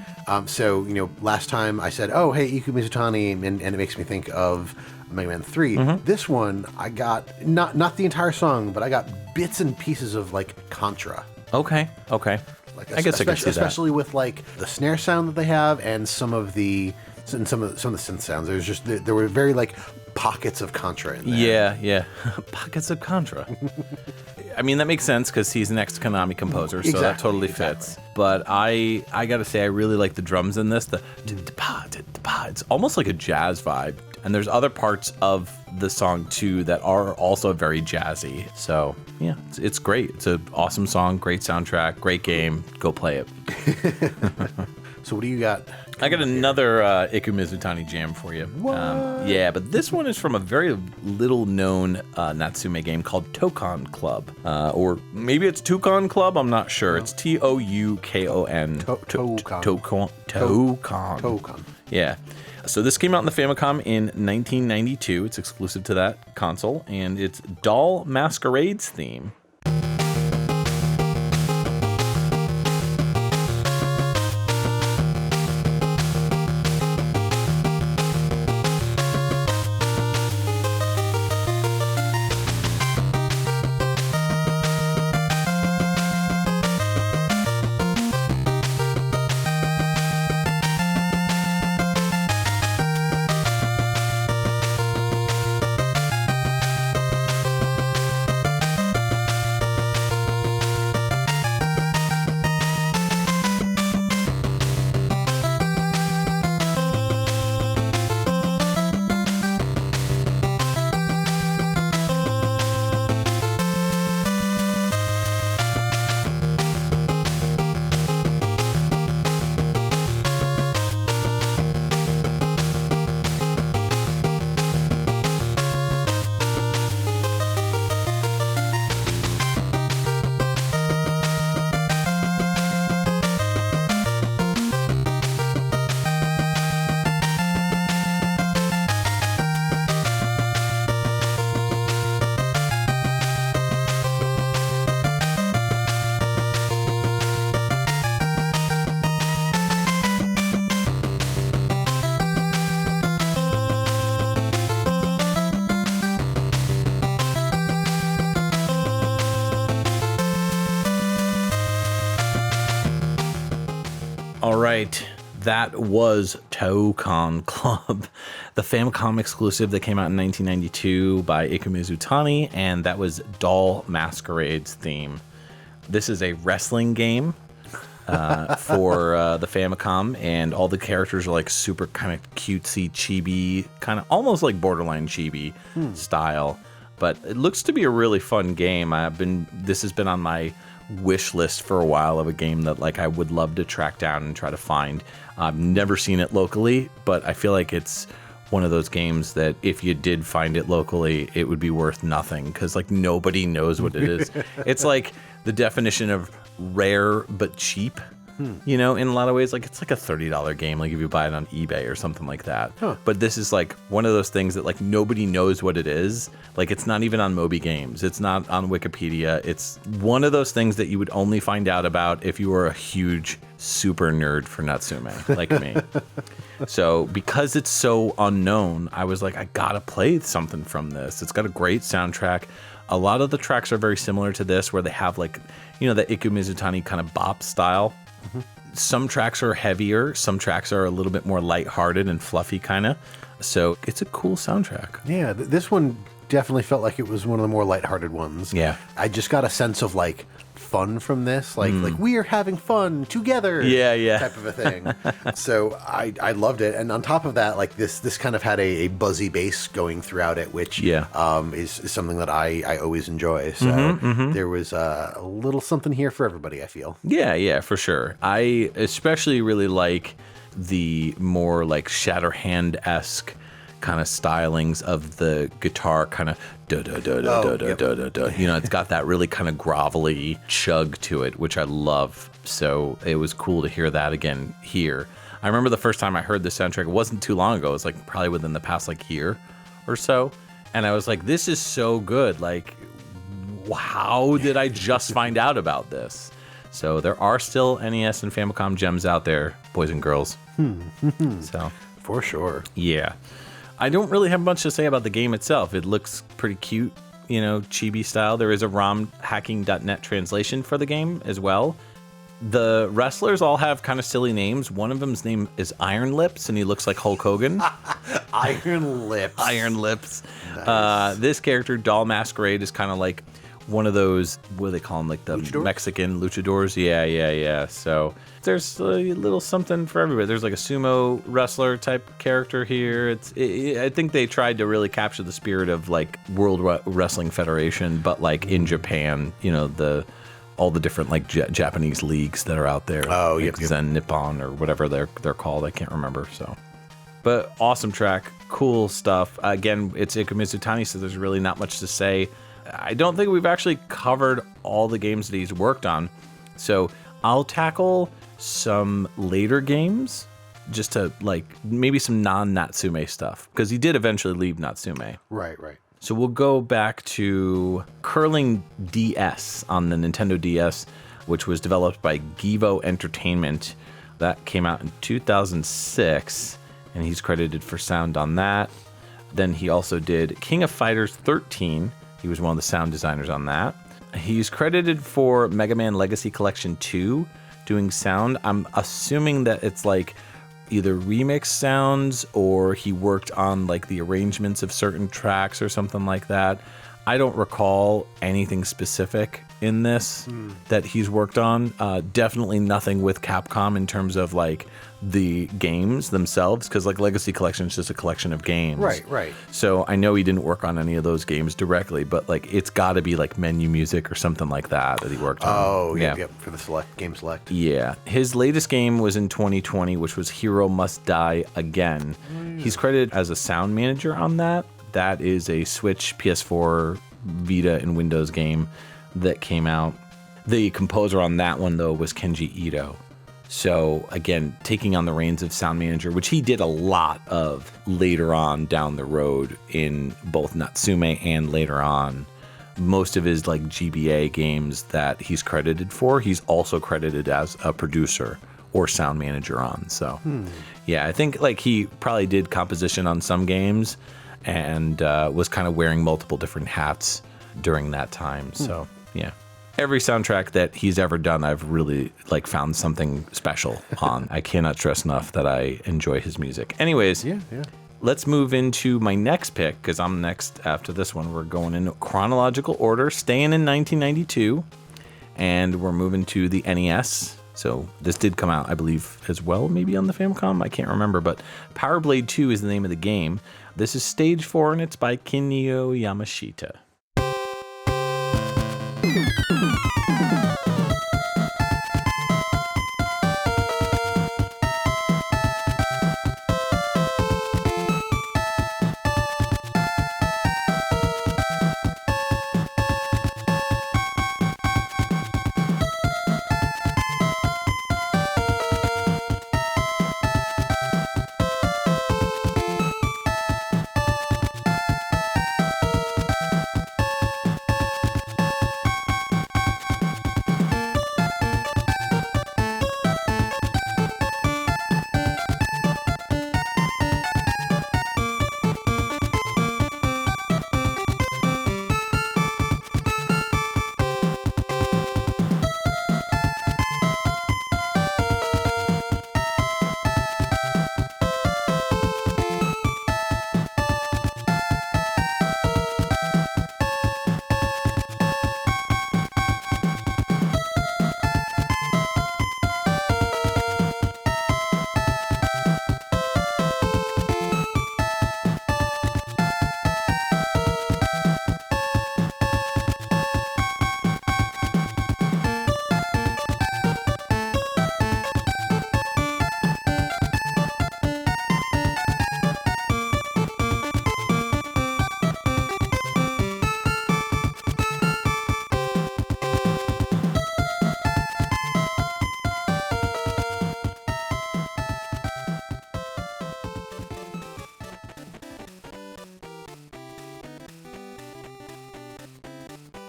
last time I said, oh, hey, Iku Mizutani, and it makes me think of Mega Man 3. This one, I got, not the entire song, but I got bits and pieces of, like, Contra. Okay. Like, I guess I can see that. Especially with, like, the snare sound that they have and some of the synth sounds. There were very, like, pockets of Contra in there. Yeah. Pockets of Contra. I mean, that makes sense because he's an ex-Konami composer, so that totally fits. But I gotta say, I really like the drums in this. It's almost like a jazz vibe. And there's other parts of the song, too, that are also very jazzy. So, yeah, it's great. It's an awesome song, great soundtrack, great game. Go play it. So what do you got? I got another Iku Mizutani jam for you. Yeah, but this one is from a very little-known Natsume game called Toucan Club. Or maybe it's Toucan Club, I'm not sure. It's Toukon. Toucan. Yeah. So this came out in the Famicom in 1992. It's exclusive to that console, and it's Doll Masquerade's theme. All right, that was Toucan Club, the Famicom exclusive that came out in 1992 by Iku Mizutani, and that was Doll Masquerade's theme. This is a wrestling game for the Famicom, and all the characters are like super kind of cutesy, chibi, kind of almost like borderline chibi style. But it looks to be a really fun game. This has been on my wish list for a while of a game that like I would love to track down and try to find. I've never seen it locally, but I feel like it's one of those games that if you did find it locally, it would be worth nothing because like nobody knows what it is. It's like the definition of rare but cheap. You know, in a lot of ways, like it's like a $30 game, like if you buy it on eBay or something like that. But this is like one of those things that like nobody knows what it is. Like it's not even on Moby Games. It's not on Wikipedia. It's one of those things that you would only find out about if you were a huge super nerd for Natsume, like me. So because it's so unknown, I was like, I gotta play something from this. It's got a great soundtrack. A lot of the tracks are very similar to this, where they have like, you know, the Iku Mizutani kind of bop style. Some tracks are heavier, some tracks are a little bit more lighthearted and fluffy kind of. So it's a cool soundtrack. Yeah, this one definitely felt like it was one of the more lighthearted ones. Yeah. I just got a sense of like fun from this, like we are having fun together. Yeah. Type of a thing. So I loved it, and on top of that, like this kind of had a buzzy bass going throughout it, which is something that I always enjoy. So there was a little something here for everybody, I feel. Yeah, for sure. I especially really like the more like Shatterhand-esque kind of stylings of the guitar, kind of da da da da da da da da da. You know, it's got that really kind of grovelly chug to it, which I love. So it was cool to hear that again here. I remember the first time I heard the soundtrack, it wasn't too long ago. It was like probably within the past like year or so. And I was like, this is so good. Like, how did I just find out about this? So there are still NES and Famicom gems out there, boys and girls. So For sure. yeah. I don't really have much to say about the game itself. It looks pretty cute, you know, chibi style. There is a romhacking.net translation for the game as well. The wrestlers all have kind of silly names. One of them's name is Iron Lips, and he looks like Hulk Hogan. Iron Lips. Iron Lips. Nice. This character, Doll Masquerade, is kind of like one of those, what do they call them, like the Luchadors? Mexican luchadors? Yeah. So there's a little something for everybody. There's like a sumo wrestler type character here. I think they tried to really capture the spirit of like World Wrestling Federation, but like in Japan, you know, all the different like Japanese leagues that are out there. Oh, like yep. Zen Nippon or whatever they're called. I can't remember. So, but awesome track, cool stuff. Again, it's Ikumitsu Tani, so there's really not much to say. I don't think we've actually covered all the games that he's worked on. So I'll tackle some later games just to like maybe some non-Natsume stuff, because he did eventually leave Natsume. Right. So we'll go back to Curling DS on the Nintendo DS, which was developed by Givo Entertainment. That came out in 2006, and he's credited for sound on that. Then he also did King of Fighters 13. He was one of the sound designers on that. He's credited for Mega Man Legacy Collection 2, doing sound. I'm assuming that it's like either remix sounds or he worked on like the arrangements of certain tracks or something like that. I don't recall anything specific in this that he's worked on. Definitely nothing with Capcom in terms of like the games themselves, because like Legacy Collection is just a collection of games. Right. So I know he didn't work on any of those games directly, but like it's got to be like menu music or something like that he worked on. Oh, yep, for the game select. Yeah. His latest game was in 2020, which was Hero Must Die Again. He's credited as a sound manager on that. That is a Switch, PS4, Vita, and Windows game that came out. The composer on that one, though, was Kenji Ito. So, again, taking on the reins of sound manager, which he did a lot of later on down the road in both Natsume and later on. Most of his like GBA games that he's credited for, he's also credited as a producer or sound manager on. So, yeah, I think like he probably did composition on some games and was kind of wearing multiple different hats during that time. So, yeah. Every soundtrack that he's ever done, I've really like found something special on. I cannot stress enough that I enjoy his music. Anyways, Yeah. let's move into my next pick, because I'm next after this one. We're going in chronological order, staying in 1992, and we're moving to the NES. So this did come out, I believe, as well, maybe on the Famicom. I can't remember, but Power Blade 2 is the name of the game. This is Stage 4, and it's by Kinyo Yamashita.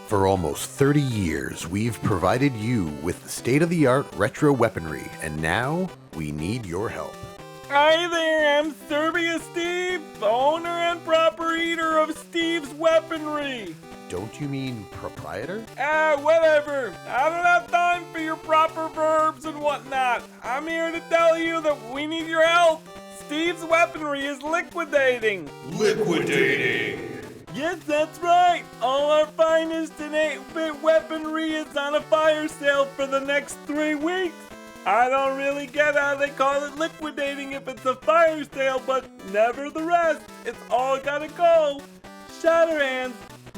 For almost 30 years, we've provided you with state-of-the-art retro weaponry, and now we need your help. Hi there, I'm Serbia Steve, owner and proprietor of Steve's Weaponry. Don't you mean proprietor? Whatever. I don't have time for your proper verbs and whatnot. I'm here to tell you that we need your help. Steve's Weaponry is liquidating. Liquidating! Yes, that's right. All our finest and 8-bit weaponry is on a fire sale for the next 3 weeks. I don't really get how they call it liquidating if it's a fire sale, but never the rest. It's all gotta go. Shatterhands,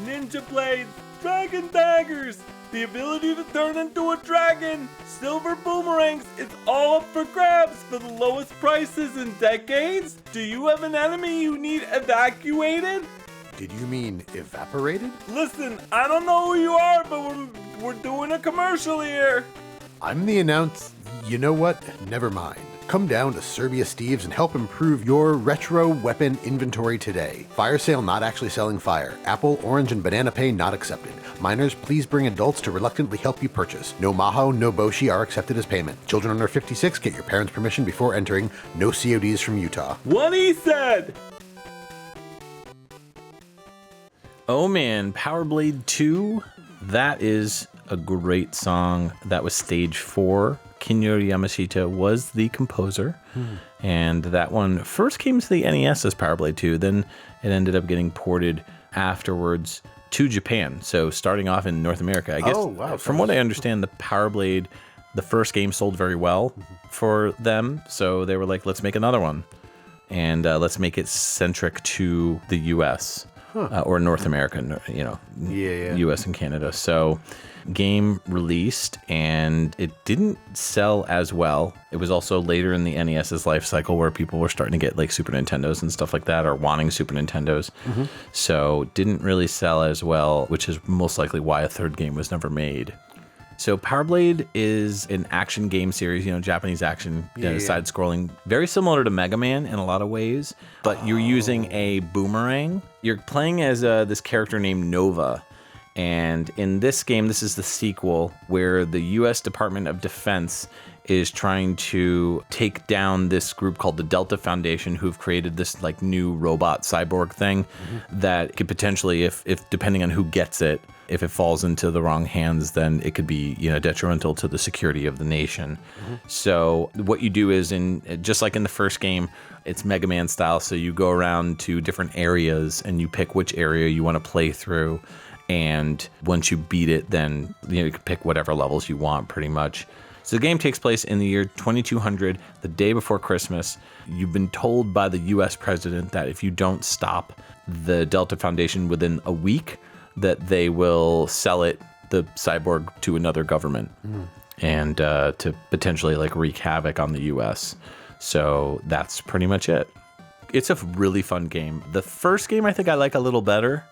ninja blades, dragon daggers, the ability to turn into a dragon, silver boomerangs, it's all up for grabs for the lowest prices in decades. Do you have an enemy you need evacuated? Did you mean evaporated? Listen, I don't know who you are, but we're doing a commercial here. I'm the announce. You know what? Never mind. Come down to Serbia Steve's and help improve your retro weapon inventory today. Fire sale not actually selling fire. Apple, orange, and banana pay not accepted. Minors, please bring adults to reluctantly help you purchase. No Maho, no Boshi are accepted as payment. Children under 56, get your parents' permission before entering. No CODs from Utah. What he said! Oh man, Power Blade 2, that is a great song. That was stage 4. Kinyori Yamashita was the composer, and that one first came to the NES as Power Blade 2, then it ended up getting ported afterwards to Japan. So starting off in North America, I guess, from what I understand, the Power Blade, the first game sold very well for them, so they were like, let's make another one, and let's make it centric to the US. Or North America, you know, US and Canada. So game released and it didn't sell as well. It was also later in the NES's life cycle where people were starting to get like Super Nintendos and stuff like that, or wanting Super Nintendos. So didn't really sell as well, which is most likely why a third game was never made. So Power Blade is an action game series, you know, Japanese action, side-scrolling, very similar to Mega Man in a lot of ways, but you're using a boomerang. You're playing as this character named Nova, and in this game, this is the sequel, where the U.S. Department of Defense is trying to take down this group called the Delta Foundation, who've created this like new robot cyborg thing that could potentially, if depending on who gets it, if it falls into the wrong hands, then it could be, you know, detrimental to the security of the nation. So what you do is, just like in the first game, it's Mega Man style. So you go around to different areas and you pick which area you want to play through. And once you beat it, then you can pick whatever levels you want pretty much. So the game takes place in the year 2200, the day before Christmas. You've been told by the U.S. president that if you don't stop the Delta Foundation within a week, that they will sell the cyborg, to another government and to potentially like wreak havoc on the U.S. So that's pretty much it. It's a really fun game. The first game I think I like a little better,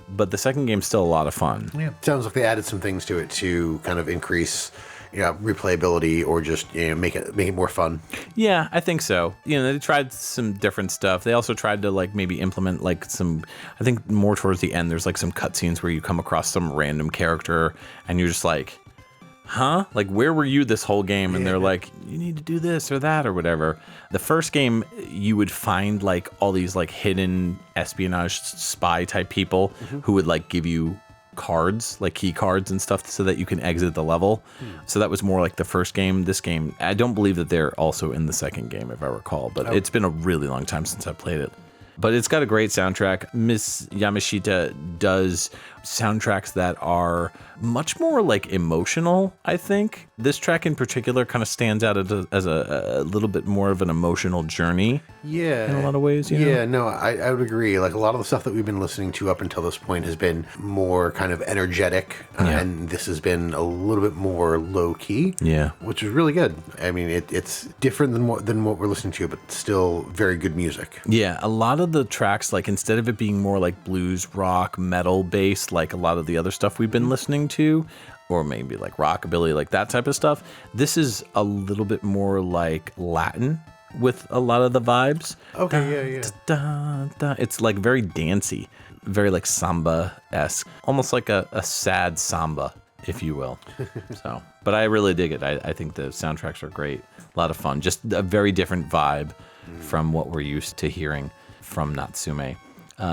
but the second game's still a lot of fun. Yeah, sounds like they added some things to it to kind of increase replayability, or just make it more fun. Yeah, I think so. You know, they tried some different stuff. They also tried to like maybe implement like some, I think more towards the end, there's like some cutscenes where you come across some random character and you're just like, huh? Like, where were you this whole game? And they're like, you need to do this or that or whatever. The first game, you would find like all these like hidden espionage spy type people who would like give you cards, like key cards and stuff, so that you can exit the level. So that was more like the first game. This game, I don't believe that they're also in the second game, if I recall, but it's been a really long time since I played it. But it's got a great soundtrack. Miss Yamashita does soundtracks that are much more like emotional, I think. This track in particular kind of stands out as a little bit more of an emotional journey. Yeah. In a lot of ways, you know? Yeah, no, I would agree. Like, a lot of the stuff that we've been listening to up until this point has been more kind of energetic, and this has been a little bit more low-key. Yeah. Which is really good. I mean, it's different than what we're listening to, but still very good music. Yeah, a lot of the tracks, like, instead of it being more like blues, rock, metal based, like a lot of the other stuff we've been listening to, or maybe like rockabilly, like that type of stuff, this is a little bit more like Latin with a lot of the vibes. Okay, yeah. It's like very dancey. very like samba-esque, almost like a sad samba, if you will. So, but I really dig it. I think the soundtracks are great. A lot of fun. Just a very different vibe from what we're used to hearing from Natsume.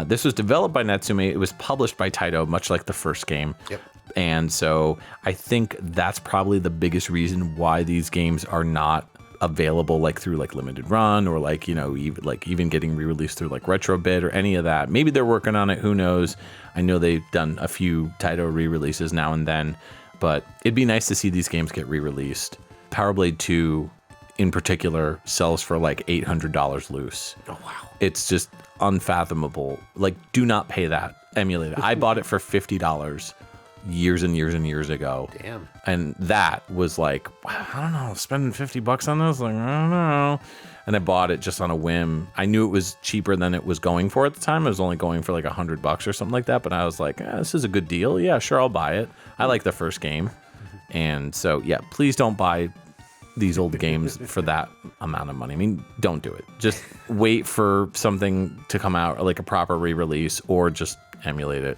This was developed by Natsume. It was published by Taito, much like the first game. Yep. And so I think that's probably the biggest reason why these games are not available like through like limited run or like, you know, even getting re-released through like Retrobit or any of that. Maybe they're working on it. Who knows? I know they've done a few Taito re-releases now and then, but it'd be nice to see these games get re-released. Power Blade 2 in particular sells for like $800 loose. Oh, wow. It's just unfathomable. Like, do not pay that. Emulate it. I bought it for $50 years and years and years ago. Damn. And that was like, I don't know, spending $50 on this? Like, I don't know. And I bought it just on a whim. I knew it was cheaper than it was going for at the time. It was only going for like $100 or something like that. But I was like, this is a good deal. Yeah, sure, I'll buy it. I like the first game. And so, yeah, please don't buy these old games for that amount of money. I mean, don't do it. Just wait for something to come out, like a proper re-release, or just emulate it.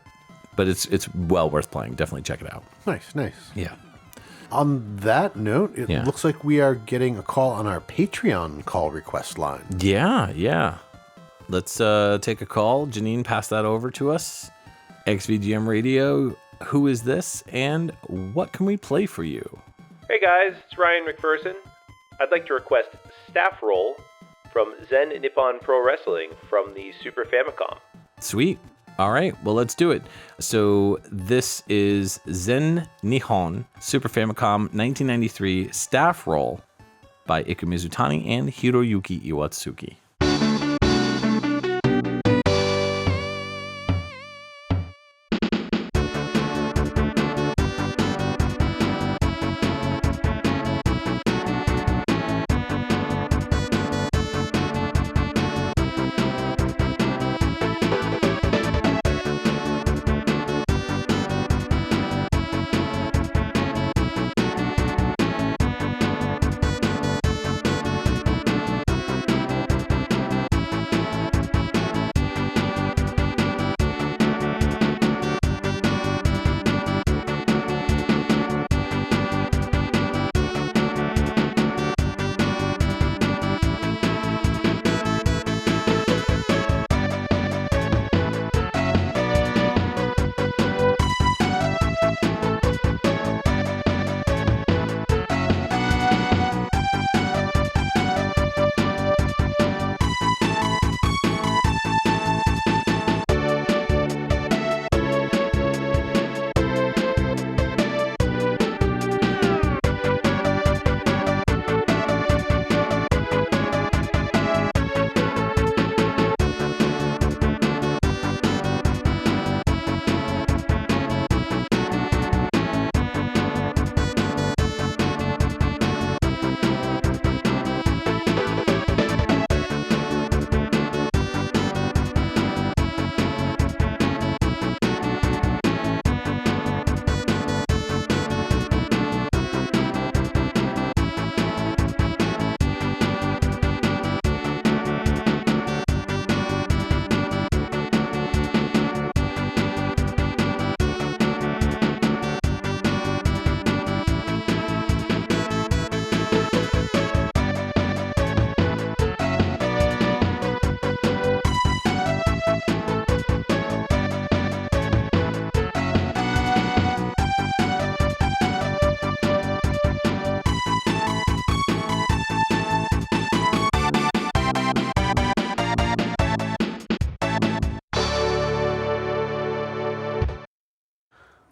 But it's well worth playing. Definitely check it out. Nice. Yeah. On that note, it looks like we are getting a call on our Patreon call request line. Yeah. Let's take a call. Janine, pass that over to us. XVGM Radio, who is this, and what can we play for you? Hey guys, it's Ryan McPherson. I'd like to request Staff Roll from Zen Nippon Pro Wrestling from the Super Famicom. Sweet. All right, well, let's do it. So this is Zen Nihon Super Famicom 1993 Staff Roll by Iku Mizutani and Hiroyuki Iwatsuki.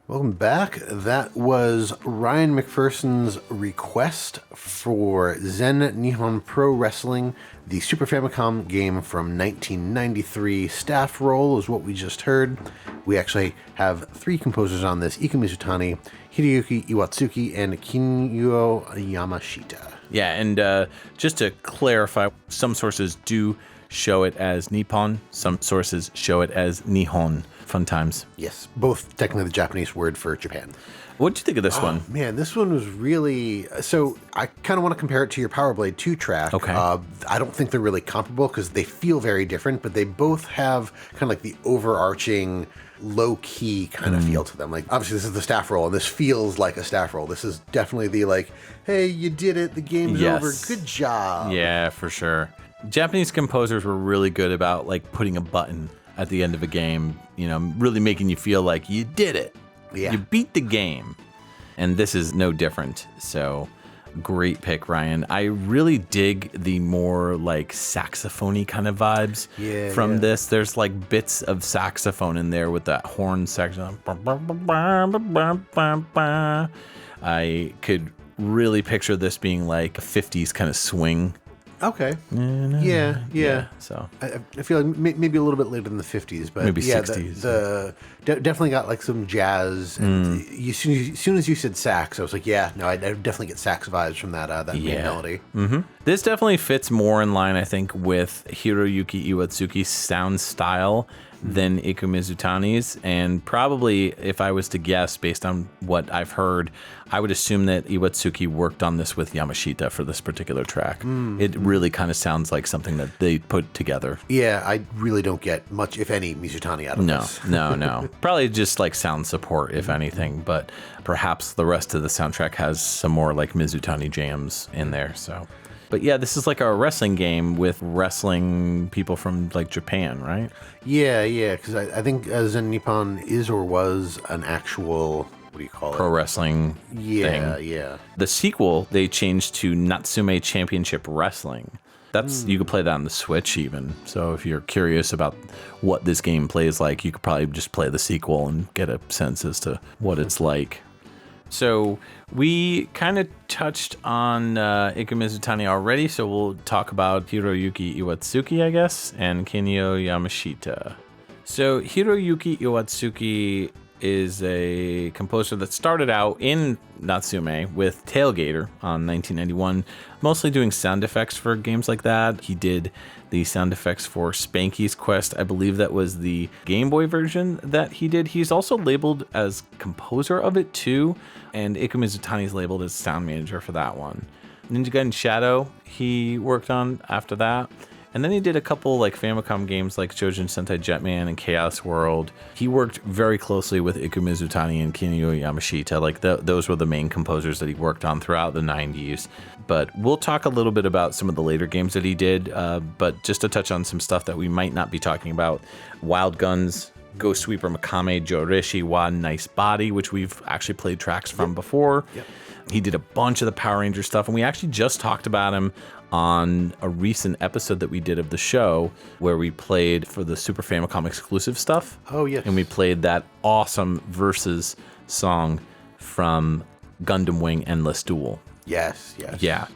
Welcome back. That was Ryan McPherson's request for Zen Nihon Pro Wrestling, the Super Famicom game from 1993. Staff Roll is what we just heard. We actually have three composers on this: Iku Mizutani, Hiroyuki Iwatsuki, and Kinuyo Yamashita. Yeah, and just to clarify, some sources do show it as Nippon, some sources show it as Nihon. fun times. Yes, both technically the Japanese word for Japan. What did you think of this one? Man, this one was really... So I kind of want to compare it to your Power Blade 2 track. Okay. I don't think they're really comparable because they feel very different, but they both have kind of like the overarching low-key kind of feel to them. Like, obviously, this is the staff roll, and this feels like a staff roll. This is definitely the, like, hey, you did it, the game's over, good job. Yeah, for sure. Japanese composers were really good about, like, putting a button at the end of a game, you know, really making you feel like you did it. Yeah. You beat the game. And this is no different. So, great pick, Ryan. I really dig the more like saxophone-y kind of vibes from this. There's like bits of saxophone in there with that horn section. I could really picture this being like a 50s kind of swing. Okay. Yeah. So I feel like maybe a little bit later than the 50s, but maybe yeah, 60s. Definitely got like some jazz. And as soon as you said sax, I was like, yeah, no, I definitely get sax vibes from that main melody. Mm-hmm. This definitely fits more in line, I think, with Hiroyuki Iwatsuki's sound style than Ikumizutani's. And probably, if I was to guess based on what I've heard, I would assume that Iwatsuki worked on this with Yamashita for this particular track. It really kind of sounds like something that they put together. Yeah, I really don't get much, if any, Mizutani out of this. No. Probably just like sound support, if anything. But perhaps the rest of the soundtrack has some more like Mizutani jams in there. So, but yeah, this is like a wrestling game with wrestling people from like Japan, right? Yeah, because I think Zen Nippon is or was an actual... What do you call it? Pro wrestling thing. Yeah. The sequel, they changed to Natsume Championship Wrestling. That's you could play that on the Switch even. So if you're curious about what this game plays like, you could probably just play the sequel and get a sense as to what it's like. So we kind of touched on Ikumizutani already, so we'll talk about Hiroyuki Iwatsuki, I guess, and Kinyo Yamashita. So Hiroyuki Iwatsuki is a composer that started out in Natsume with Tailgater on 1991, mostly doing sound effects for games like that. He did the sound effects for Spanky's Quest. I believe that was the Game Boy version that he did. He's also labeled as composer of it too, and Ikumizutani is labeled as sound manager for that one. Ninja Gaiden Shadow he worked on after that. And then he did a couple like Famicom games like Shojin Sentai Jetman and Chaos World. He worked very closely with Ikumizutani and Kinyo Yamashita. Like those were the main composers that he worked on throughout the 90s. But we'll talk a little bit about some of the later games that he did. But just to touch on some stuff that we might not be talking about. Wild Guns, Ghost Sweeper Makame, Jorishi wa Nice Body, which we've actually played tracks from before. Yep. He did a bunch of the Power Ranger stuff, and we actually just talked about him on a recent episode that we did of the show where we played for the Super Famicom exclusive stuff. Oh, yes. And we played that awesome Versus song from Gundam Wing Endless Duel. Yes. Yeah.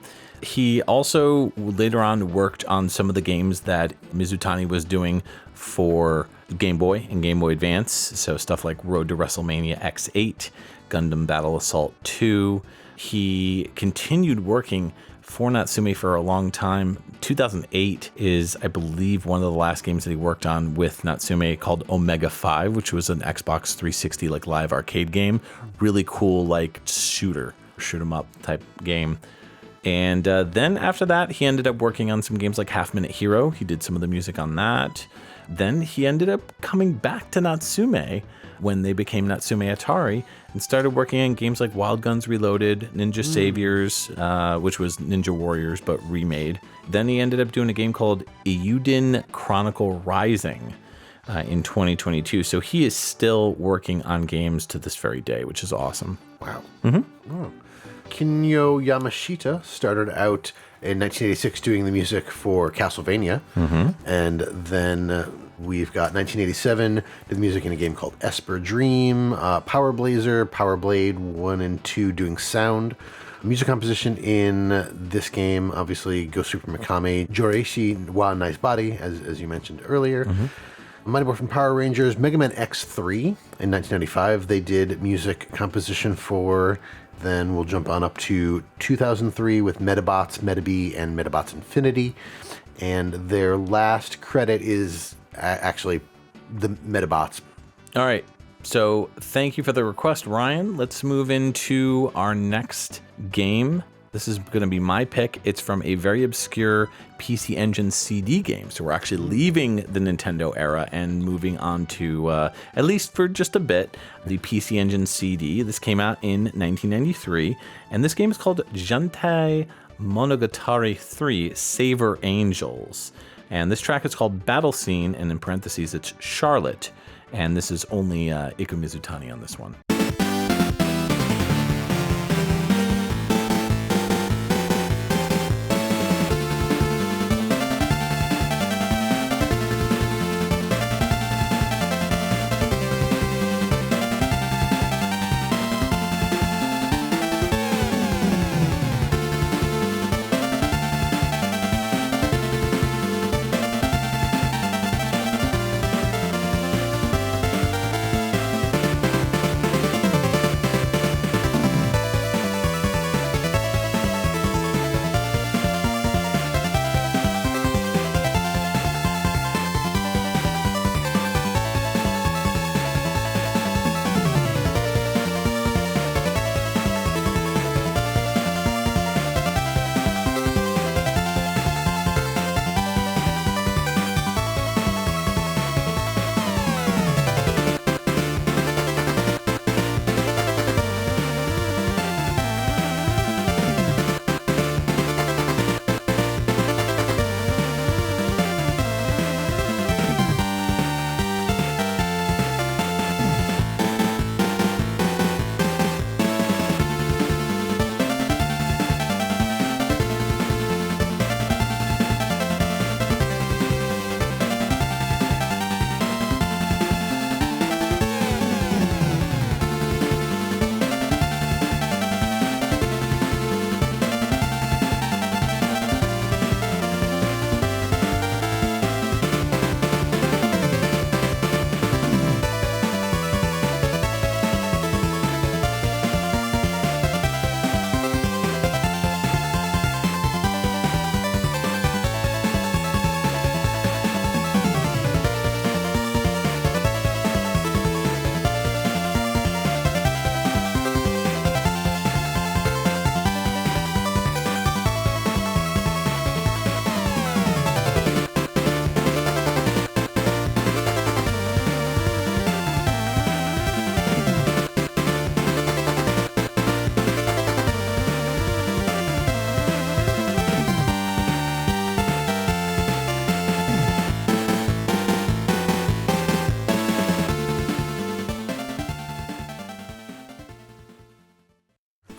He also later on worked on some of the games that Mizutani was doing for Game Boy and Game Boy Advance. So stuff like Road to WrestleMania X8, Gundam Battle Assault 2. He continued working for Natsumi for a long time. 2008 is, I believe, one of the last games that he worked on with Natsume called Omega 5, which was an Xbox 360 like live arcade game. Really cool, like shoot 'em up type game. And then after that, he ended up working on some games like Half Minute Hero. He did some of the music on that. Then he ended up coming back to Natsume when they became Natsume Atari and started working on games like Wild Guns Reloaded, Ninja Saviors, which was Ninja Warriors, but remade. Then he ended up doing a game called Euden Chronicle Rising in 2022. So he is still working on games to this very day, which is awesome. Wow. Kinyo Yamashita started out in 1986 doing the music for Castlevania. And then we've got 1987, did the music in a game called Esper Dream, Power Blazer, Power Blade 1 and 2 doing sound. Music composition in this game, obviously, Ghost Super Makame, Jorishi wa Nice Body, as you mentioned earlier. Mighty Morphin Power Rangers, Mega Man X3 in 1995. They did music composition for. Then we'll jump on up to 2003 with Metabots, Metabee, and Metabots Infinity. And their last credit is actually the Metabots All right. So thank you for the request, Ryan. Let's move into our next game. This is going to be my pick. It's from a very obscure PC Engine CD game. So we're actually leaving the Nintendo era and moving on to, at least for just a bit, the PC Engine CD. This came out in 1993. And this game is called Juntai Monogatari 3 Saver Angels. And this track is called Battle Scene, and in parentheses, it's Charlotte. And this is only Iku Mizutani on this one.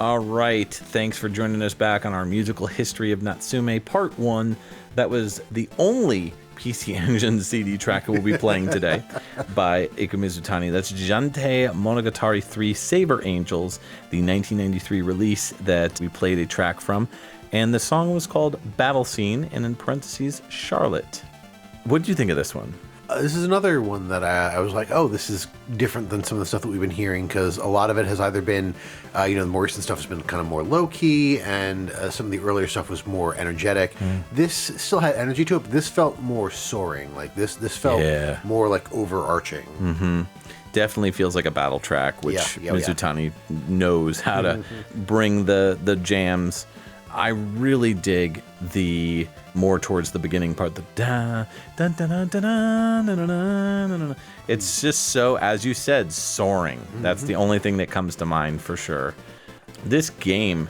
All right, thanks for joining us back on our musical history of Natsume Part 1. That was the only PC Engine CD track we'll be playing today by Iku Mizutani. That's Jantei Monogatari 3 Saber Angels, the 1993 release that we played a track from. And the song was called Battle Scene, and in parentheses, Charlotte. What did you think of this one? This is another one that I was like, oh, this is different than some of the stuff that we've been hearing, because a lot of it has either been, the more recent stuff has been kind of more low-key, and some of the earlier stuff was more energetic. This still had energy to it, but this felt more soaring. Like, this felt more, like, overarching. Mm-hmm. Definitely feels like a battle track, which Mizutani knows how to bring the jams. I really dig the more towards the beginning part, the da da da da da da da da da. It's just so, as you said, soaring. That's the only thing that comes to mind for sure. This game,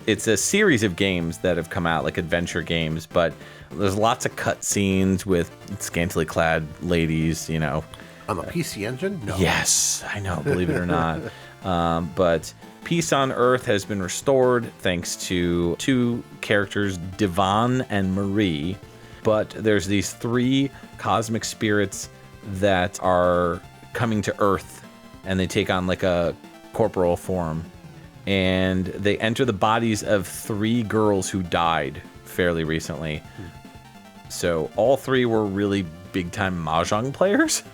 it's a series of games that have come out, like adventure games, but there's lots of cutscenes with scantily clad ladies, you know. On the PC Engine? No. Yes, I know, believe it or not. But peace on Earth has been restored thanks to two characters, Devon and Marie. But there's these three cosmic spirits that are coming to Earth, and they take on like a corporal form. And they enter the bodies of three girls who died fairly recently. So all three were really big-time mahjong players.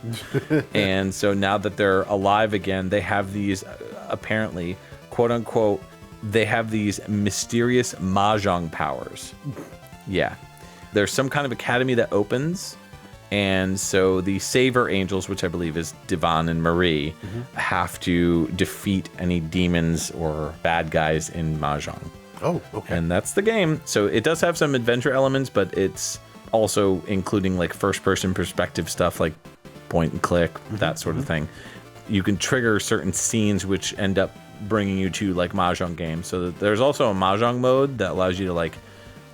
And so now that they're alive again, they have these, apparently, quote-unquote, they have these mysterious mahjong powers. Yeah. There's some kind of academy that opens, And so the Saver Angels, which I believe is Divan and Marie, have to defeat any demons or bad guys in Mahjong. Oh, okay. And that's the game. So it does have some adventure elements, but it's also including like first-person perspective stuff like point and click, that sort of thing. You can trigger certain scenes which end up bringing you to like Mahjong games. So there's also a Mahjong mode that allows you to like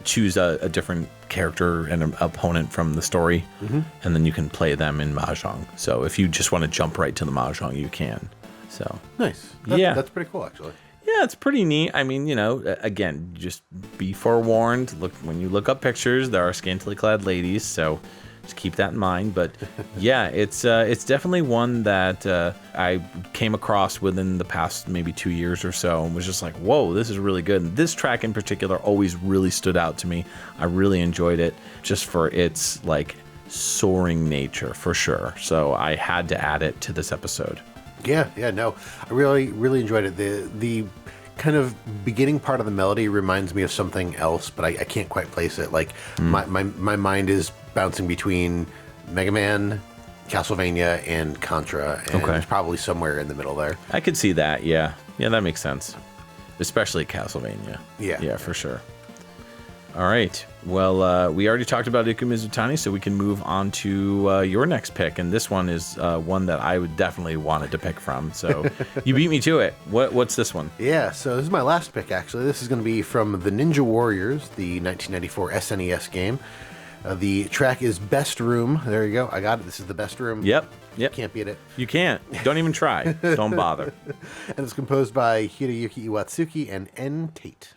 choose a different character and an opponent from the story, and then you can play them in Mahjong. So if you just want to jump right to the Mahjong, you can. So Nice. Yeah. That's pretty cool, actually. yeah, it's pretty neat. I mean, you know, again, just be forewarned. Look, when you look up pictures, there are scantily clad ladies, so just keep that in mind. But yeah, it's definitely one that I came across within the past maybe 2 years or so, and was just like, whoa, this is really good. And this track in particular always really stood out to me. I really enjoyed it just for its like soaring nature, for sure. So I had to add it to this episode. Yeah, no, I really enjoyed it. The kind of beginning part of the melody reminds me of something else, but I can't quite place it. Like my mind is bouncing between Mega Man, Castlevania, and Contra, and it's probably somewhere in the middle there. I could see that, yeah, that makes sense, especially Castlevania. Yeah, for sure. All right. Well, we already talked about Ikumizutani, so we can move on to your next pick. And this one is one that I would definitely wanted to pick from. So you beat me to it. What's this one? Yeah, so this is my last pick, actually. This is going to be from the Ninja Warriors, the 1994 SNES game. The track is Best Room. There you go. I got it. This is the Best Room. Yep. Can't beat it. You can't. Don't even try. Don't bother. And it's composed by Hiroyuki Iwatsuki and N. Tate.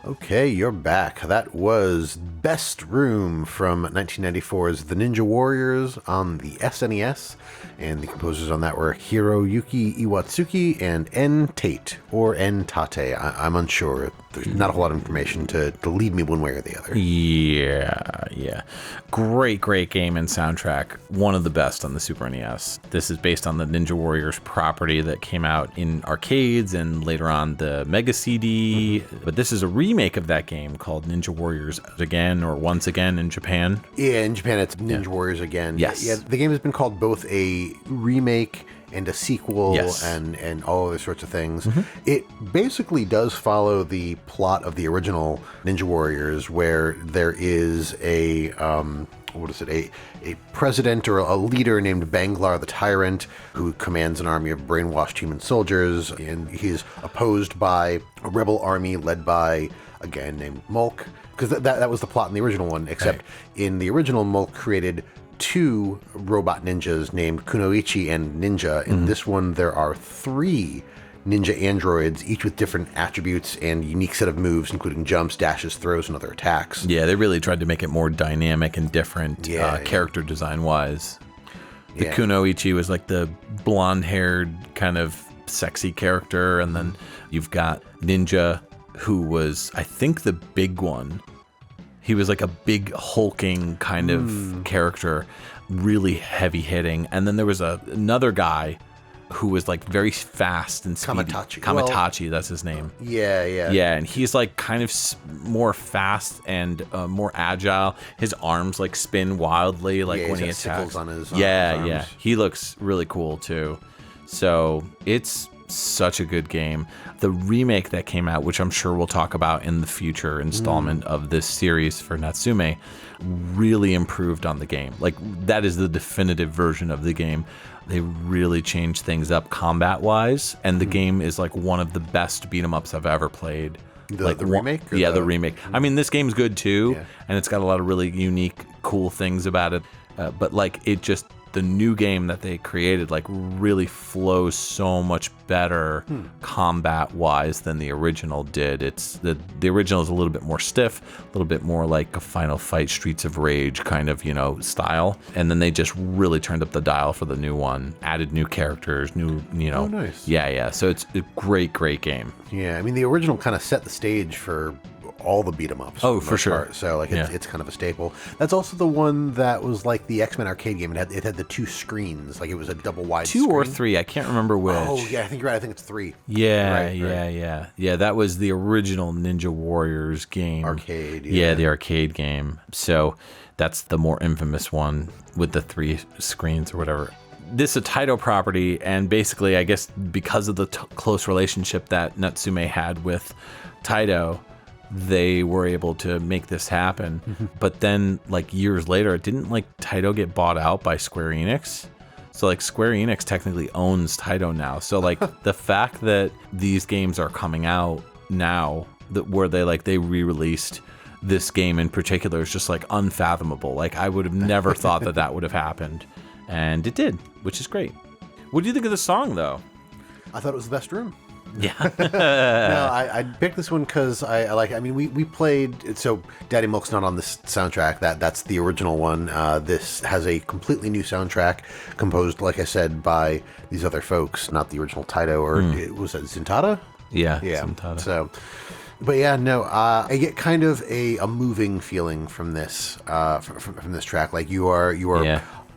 Okay, you're back. That was Best Room from 1994's The Ninja Warriors on the SNES, and the composers on that were Hiroyuki Iwatsuki and N. Tate, or N. Tate. I'm unsure. There's not a whole lot of information to lead me one way or the other. Yeah. Great game and soundtrack. One of the best on the Super NES. This is based on the Ninja Warriors property that came out in arcades and later on the Mega CD. But this is a remake of that game called Ninja Warriors Again, or Once Again in Japan. Yeah, in Japan it's Ninja Warriors Again. Yes. Yeah, the game has been called both a remake and a sequel, and all other sorts of things. It basically does follow the plot of the original Ninja Warriors, where there is a president or a leader named Banglar the Tyrant, who commands an army of brainwashed human soldiers, and he's opposed by a rebel army led by a guy named Mulk, because that was the plot in the original one, except in the original, Mulk created 2 robot ninjas named Kunoichi and Ninja. In this one, there are 3 ninja androids, each with different attributes and unique set of moves, including jumps, dashes, throws, and other attacks. Yeah, they really tried to make it more dynamic and different character design-wise. The Kunoichi was like the blonde-haired kind of sexy character, and then you've got Ninja, who was, I think, the big one. He was like a big hulking kind of character, really heavy hitting. And then there was another guy who was like very fast and speedy. Kamatachi, that's his name. Yeah. Yeah, and he's like kind of more fast and more agile. His arms like spin wildly, like when he attacks. On his arms. Yeah. He looks really cool too. So it's such a good game. The remake that came out, which I'm sure we'll talk about in the future installment of this series for Natsume, really improved on the game. Like, that is the definitive version of the game. They really changed things up combat-wise, and the game is like one of the best beat-em-ups I've ever played. The remake? Yeah, the remake. I mean, this game's good too, and it's got a lot of really unique, cool things about it. But like, it just, the new game that they created like really flows so much better combat-wise than the original did. It's the original is a little bit more stiff, a little bit more like a Final Fight, Streets of Rage kind of, style. And then they just really turned up the dial for the new one, added new characters, new, Oh, nice. Yeah. So it's a great game. Yeah, I mean, the original kind of set the stage for all the beat 'em ups. Oh, for sure. So like it's kind of a staple. That's also the one that was like the X-Men arcade game. It had the 2 screens. Like, it was a double wide 2 or 3, I can't remember which. Oh yeah, I think you're right. I think it's 3. Yeah, Right. Yeah, that was the original Ninja Warriors game. Arcade. Yeah, the arcade game. So that's the more infamous one with the 3 screens or whatever. This is a Taito property, and basically, I guess because of the close relationship that Natsume had with Taito, they were able to make this happen. But then, like, years later, didn't like Taito get bought out by Square Enix? So like, Square Enix technically owns Taito now. So like, the fact that these games are coming out now, where they re-released this game in particular, is just like unfathomable. Like, I would have never thought that would have happened, and it did, which is great. What do you think of the song, though? I thought it was the best room. Yeah. No, I picked this one because we played, so Daddy Milk's not on this soundtrack. That's the original one. This has a completely new soundtrack composed, like I said, by these other folks, not the original Taito, or was that Zuntata? Yeah. Zuntata. So, but yeah, no, I get kind of a moving feeling from this, from this track. Like, you are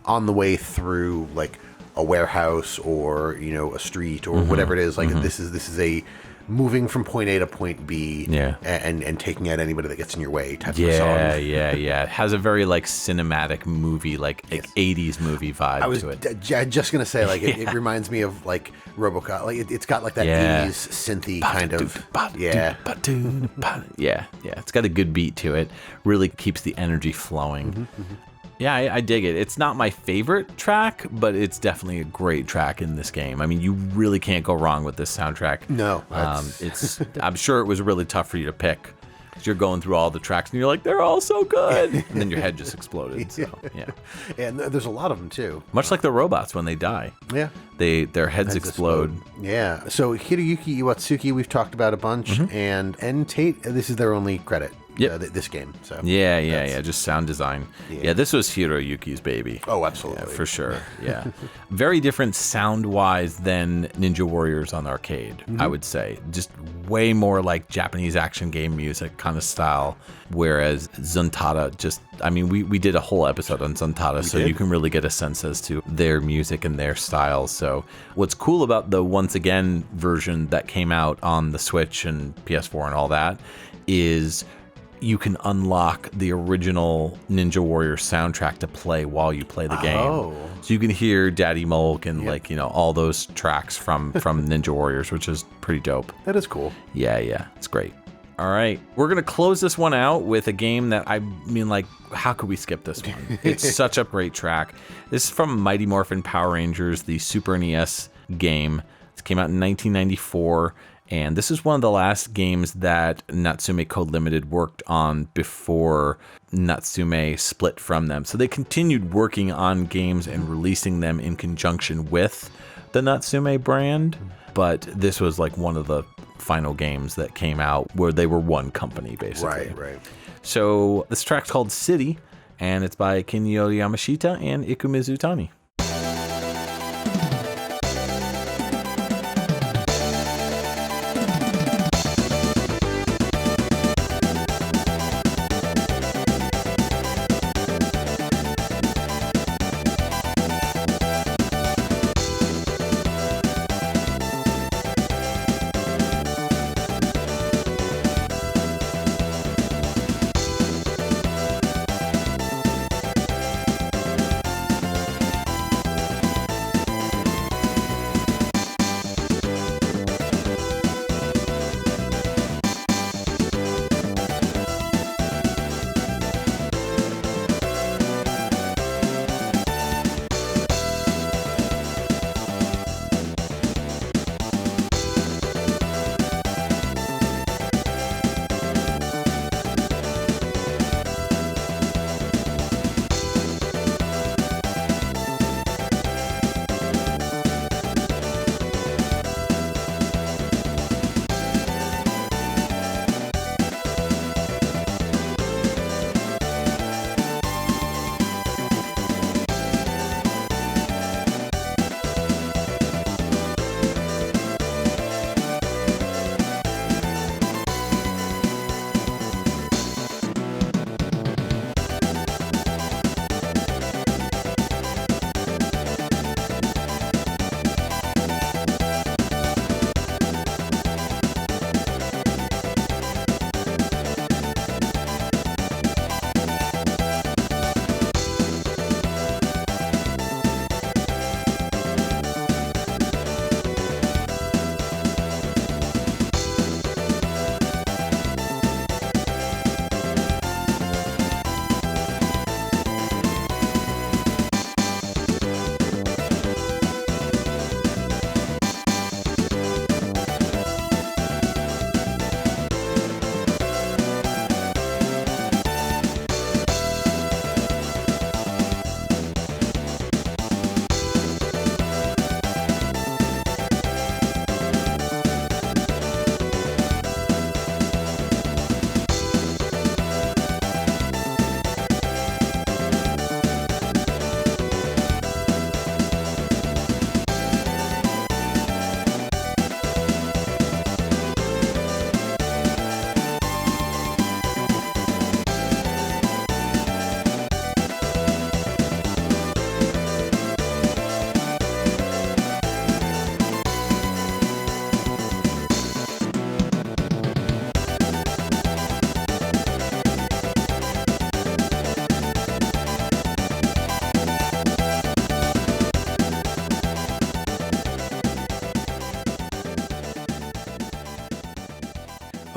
on the way through, like, a warehouse or a street or whatever it is. Like, this is a moving from point A to point B, and taking out anybody that gets in your way type of song. Yeah. It has a very like cinematic movie, like 80s movie vibe to it. I was just gonna say, like, it reminds me of like RoboCop. Like, it's got like that 80s synthy kind of It's got a good beat to it. Really keeps the energy flowing. Yeah, I dig it. It's not my favorite track, but it's definitely a great track in this game. I mean, you really can't go wrong with this soundtrack. No. I'm sure it was really tough for you to pick, because you're going through all the tracks and you're like, they're all so good. And then your head just exploded. So, yeah. And there's a lot of them, too. Much like the robots when they die. Yeah. Their heads explode. Yeah. So Hiroyuki Iwatsuki, we've talked about a bunch, and N. Tate, this is their only credit. Yep. This game. So Yeah. Just sound design. Yeah, this was Hiroyuki's baby. Oh, absolutely. Yeah, for sure. Yeah. Very different sound-wise than Ninja Warriors on arcade, I would say. Just way more like Japanese action game music kind of style, whereas Zuntata we did a whole episode on Zuntata, so you can really get a sense as to their music and their style. So what's cool about the Once Again version that came out on the Switch and PS4 and all that is you can unlock the original Ninja Warrior soundtrack to play while you play the game. So you can hear Daddy Mulk and all those tracks from Ninja Warriors, which is pretty dope. That is cool. Yeah, it's great. All right, we're going to close this one out with a game that how could we skip this one? It's such a great track. This is from Mighty Morphin Power Rangers, the Super NES game. It came out in 1994. And this is one of the last games that Natsume Co Limited worked on before Natsume split from them. So they continued working on games and releasing them in conjunction with the Natsume brand. But this was like one of the final games that came out where they were one company, basically. Right. So this track's called City, and it's by Kinyo Yamashita and Iku Mizutani.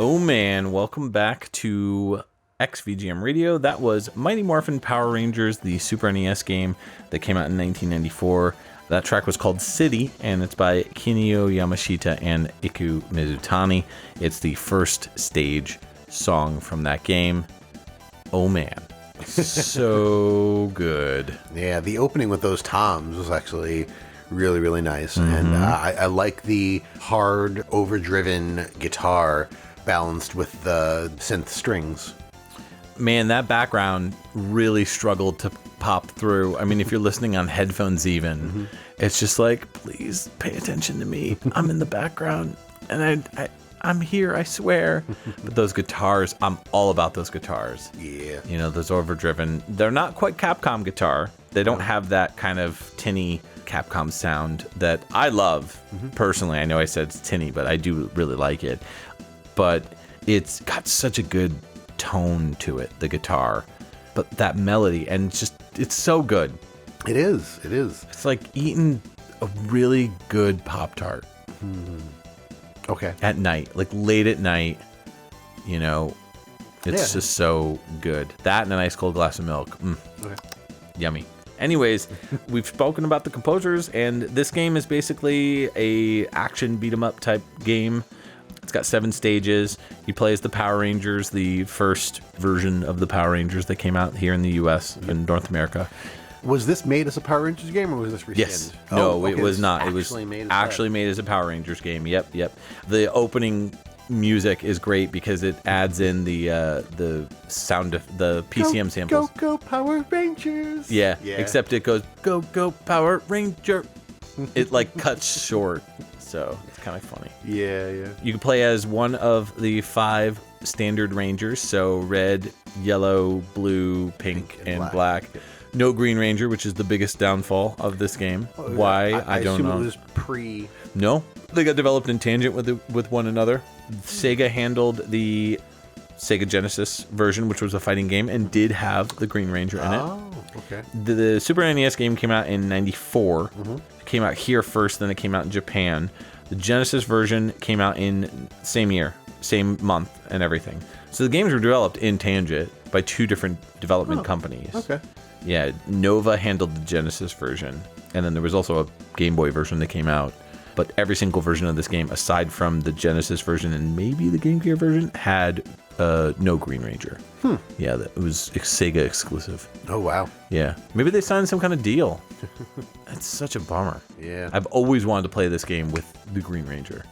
Oh man, welcome back to XVGM Radio. That was Mighty Morphin Power Rangers, the Super NES game that came out in 1994. That track was called City, and it's by Kinyo Yamashita and Iku Mizutani. It's the first stage song from that game. Oh man, so good. Yeah, the opening with those toms was actually really, really nice. And I like the hard, overdriven guitar balanced with the synth strings. Man, that background really struggled to pop through. I mean, if you're listening on headphones even, it's just like, please pay attention to me. I'm in the background, and I'm here, I swear. But those guitars, I'm all about those guitars. Yeah. You know, those overdriven. They're not quite Capcom guitar. They don't have that kind of tinny Capcom sound that I love personally. I know I said it's tinny, but I do really like it. But it's got such a good tone to it, the guitar. But that melody, and just, it's so good. It is. It is. It's like eating a really good Pop-Tart. Okay. At night, like late at night, you know, it's just so good. That and an ice cold glass of milk. Okay. Yummy. Anyways, we've spoken about the composers, and this game is basically a action beat 'em up type game. It's got 7 stages. You play as the Power Rangers, the first version of the Power Rangers that came out here in the U.S. and North America. Was this made as a Power Rangers game, or was this reskinned? Yes. No, okay. it was not. It was actually made as a Power Rangers game. Yep. The opening music is great because it adds in the sound of the PCM samples. Go Power Rangers. Yeah. Except it goes go Power Ranger. It like cuts short, so it's kind of funny. Yeah. You can play as one of the 5 standard Rangers, so red, yellow, blue, pink, and black. No Green Ranger, which is the biggest downfall of this game. Why? I don't know. It was pre. No, they got developed in tangent with one another. Sega handled the Sega Genesis version, which was a fighting game, and did have the Green Ranger in it. Oh, okay. The Super NES game came out in '94. It came out here first, then it came out in Japan. The Genesis version came out in same year, same month, and everything. So the games were developed in tangent by 2 different development companies. Okay. Yeah, Nova handled the Genesis version, and then there was also a Game Boy version that came out. But every single version of this game, aside from the Genesis version and maybe the Game Gear version, had no Green Ranger. Yeah, it was Sega exclusive. Oh, wow. Yeah, maybe they signed some kind of deal. That's such a bummer. Yeah. I've always wanted to play this game with the Green Ranger.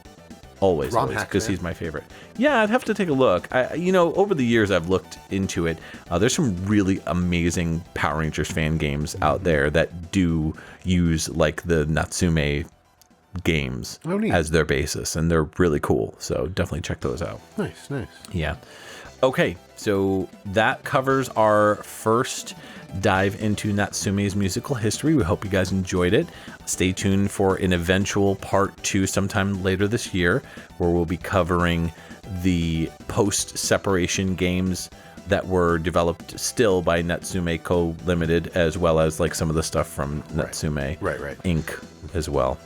Always, because he's my favorite. Yeah, I'd have to take a look. Over the years, I've looked into it. There's some really amazing Power Rangers fan games out there that do use like the Natsume games as their basis, and they're really cool. So definitely check those out. Nice. Yeah. Okay, so that covers our first dive into Natsume's musical history. We hope you guys enjoyed it. Stay tuned for an eventual part 2 sometime later this year, where we'll be covering the post-separation games that were developed still by Natsume Co. Limited, as well as like some of the stuff from Natsume Inc. as well.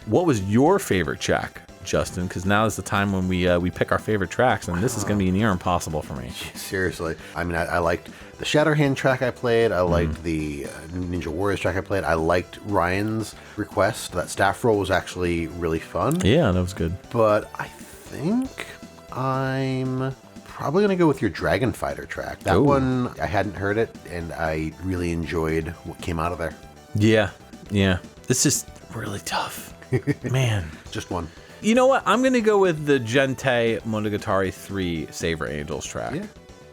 What was your favorite track, Justin? Because now is the time when we pick our favorite tracks, and this is going to be near impossible for me. Seriously. I mean, I liked the Shatterhand track I played. I liked the Ninja Warriors track I played. I liked Ryan's request. That staff roll was actually really fun. Yeah, that was good. But I think I'm probably going to go with your Dragon Fighter track. That one, I hadn't heard it, and I really enjoyed what came out of there. Yeah. This is really tough. Man. Just one. You know what? I'm going to go with the Gentei Monogatari 3 Saver Angels track. Yeah.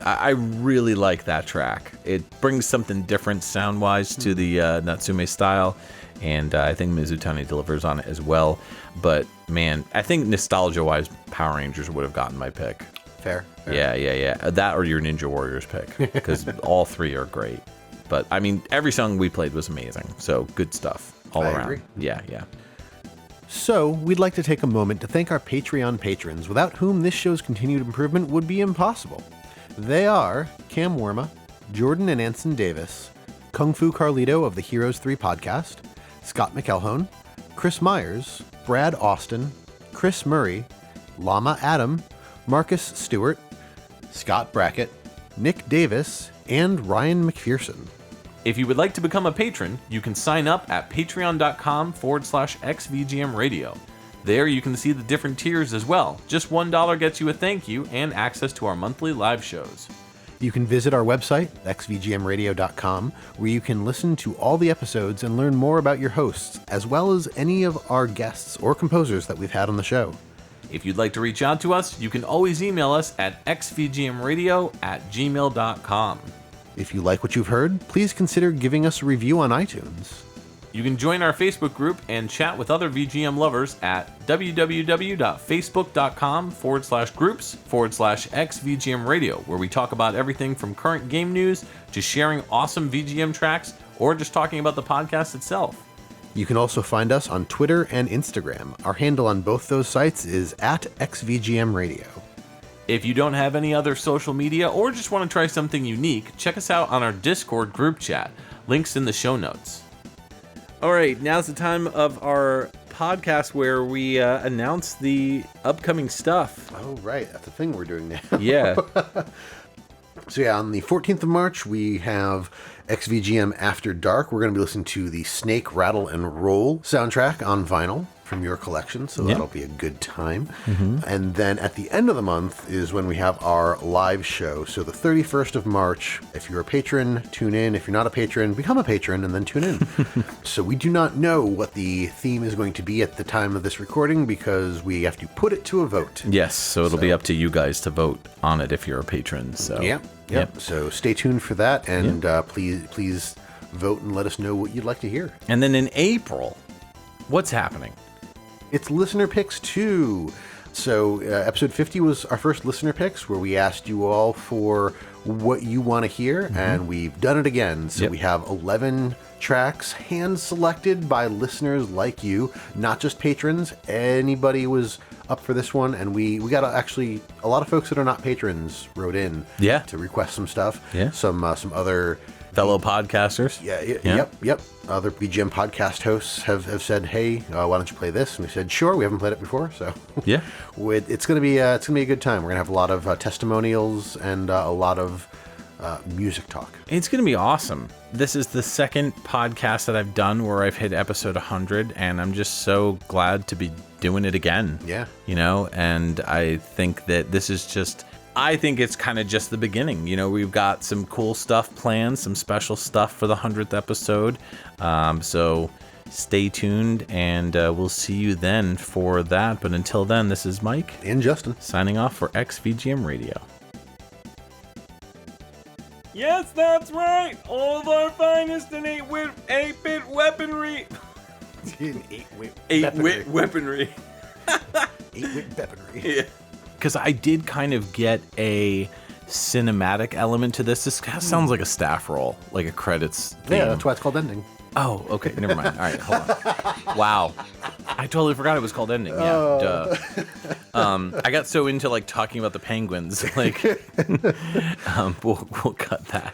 I really like that track. It brings something different sound-wise to the Natsume style, and I think Mizutani delivers on it as well. But, man, I think nostalgia-wise, Power Rangers would have gotten my pick. Fair. Yeah. That or your Ninja Warriors pick, because all 3 are great. But, I mean, every song we played was amazing, so good stuff all around. Agree. Yeah. So, we'd like to take a moment to thank our Patreon patrons, without whom this show's continued improvement would be impossible. They are Cam Worma, Jordan and Anson Davis, Kung Fu Carlito of the Heroes 3 podcast, Scott McElhone, Chris Myers, Brad Austin, Chris Murray, Llama Adam, Marcus Stewart, Scott Brackett, Nick Davis, and Ryan McPherson. If you would like to become a patron, you can sign up at patreon.com/XVGM Radio. There you can see the different tiers as well. Just $1 gets you a thank you and access to our monthly live shows. You can visit our website, xvgmradio.com, where you can listen to all the episodes and learn more about your hosts, as well as any of our guests or composers that we've had on the show. If you'd like to reach out to us, you can always email us at xvgmradio@gmail.com. If you like what you've heard, please consider giving us a review on iTunes. You can join our Facebook group and chat with other VGM lovers at www.facebook.com/groups/XVGM Radio, where we talk about everything from current game news to sharing awesome VGM tracks or just talking about the podcast itself. You can also find us on Twitter and Instagram. Our handle on both those sites is at XVGM Radio. If you don't have any other social media or just want to try something unique, check us out on our Discord group chat. Links in the show notes. All right, now's the time of our podcast where we announce the upcoming stuff. Oh, right. That's a thing we're doing now. Yeah. So yeah, on the 14th of March, we have XVGM After Dark. We're going to be listening to the Snake, Rattle, and Roll soundtrack on vinyl from your collection, so that'll be a good time. And then at the end of the month is when we have our live show. So the 31st of March, if you're a patron, tune in. If you're not a patron, become a patron and then tune in. So we do not know what the theme is going to be at the time of this recording because we have to put it to a vote. Yes, so it'll be up to you guys to vote on it if you're a patron. So Yep. So stay tuned for that, and please vote and let us know what you'd like to hear. And then in April, what's happening? It's Listener Picks 2. So episode 50 was our first Listener Picks, where we asked you all for what you want to hear, and we've done it again. So we have 11 tracks hand-selected by listeners like you, not just patrons. Anybody was up for this one, and we got actually a lot of folks that are not patrons wrote in to request some stuff. Some other fellow podcasters. Yep. Other BGM podcast hosts have said, "Hey, why don't you play this?" And we said, "Sure." We haven't played it before, so it's gonna be a good time. We're gonna have a lot of testimonials and a lot of music talk. It's gonna be awesome. This is the second podcast that I've done where I've hit episode 100, and I'm just so glad to be doing it again. Yeah, and I think that this is just. I think it's kind of just the beginning. We've got some cool stuff planned, some special stuff for the 100th episode. So stay tuned, and we'll see you then for that. But until then, this is Mike and Justin signing off for XVGM Radio. Yes, that's right. All of our finest in 8-bit weaponry. 8-bit weaponry. 8-bit weaponry. Yeah. Because I did kind of get a cinematic element to this. This kind of sounds like a staff roll, like a credits theme. Yeah, that's why it's called Ending. Oh, okay. Never mind. All right, hold on. Wow. I totally forgot it was called Ending. Yeah, duh. I got so into talking about the penguins. We'll cut that.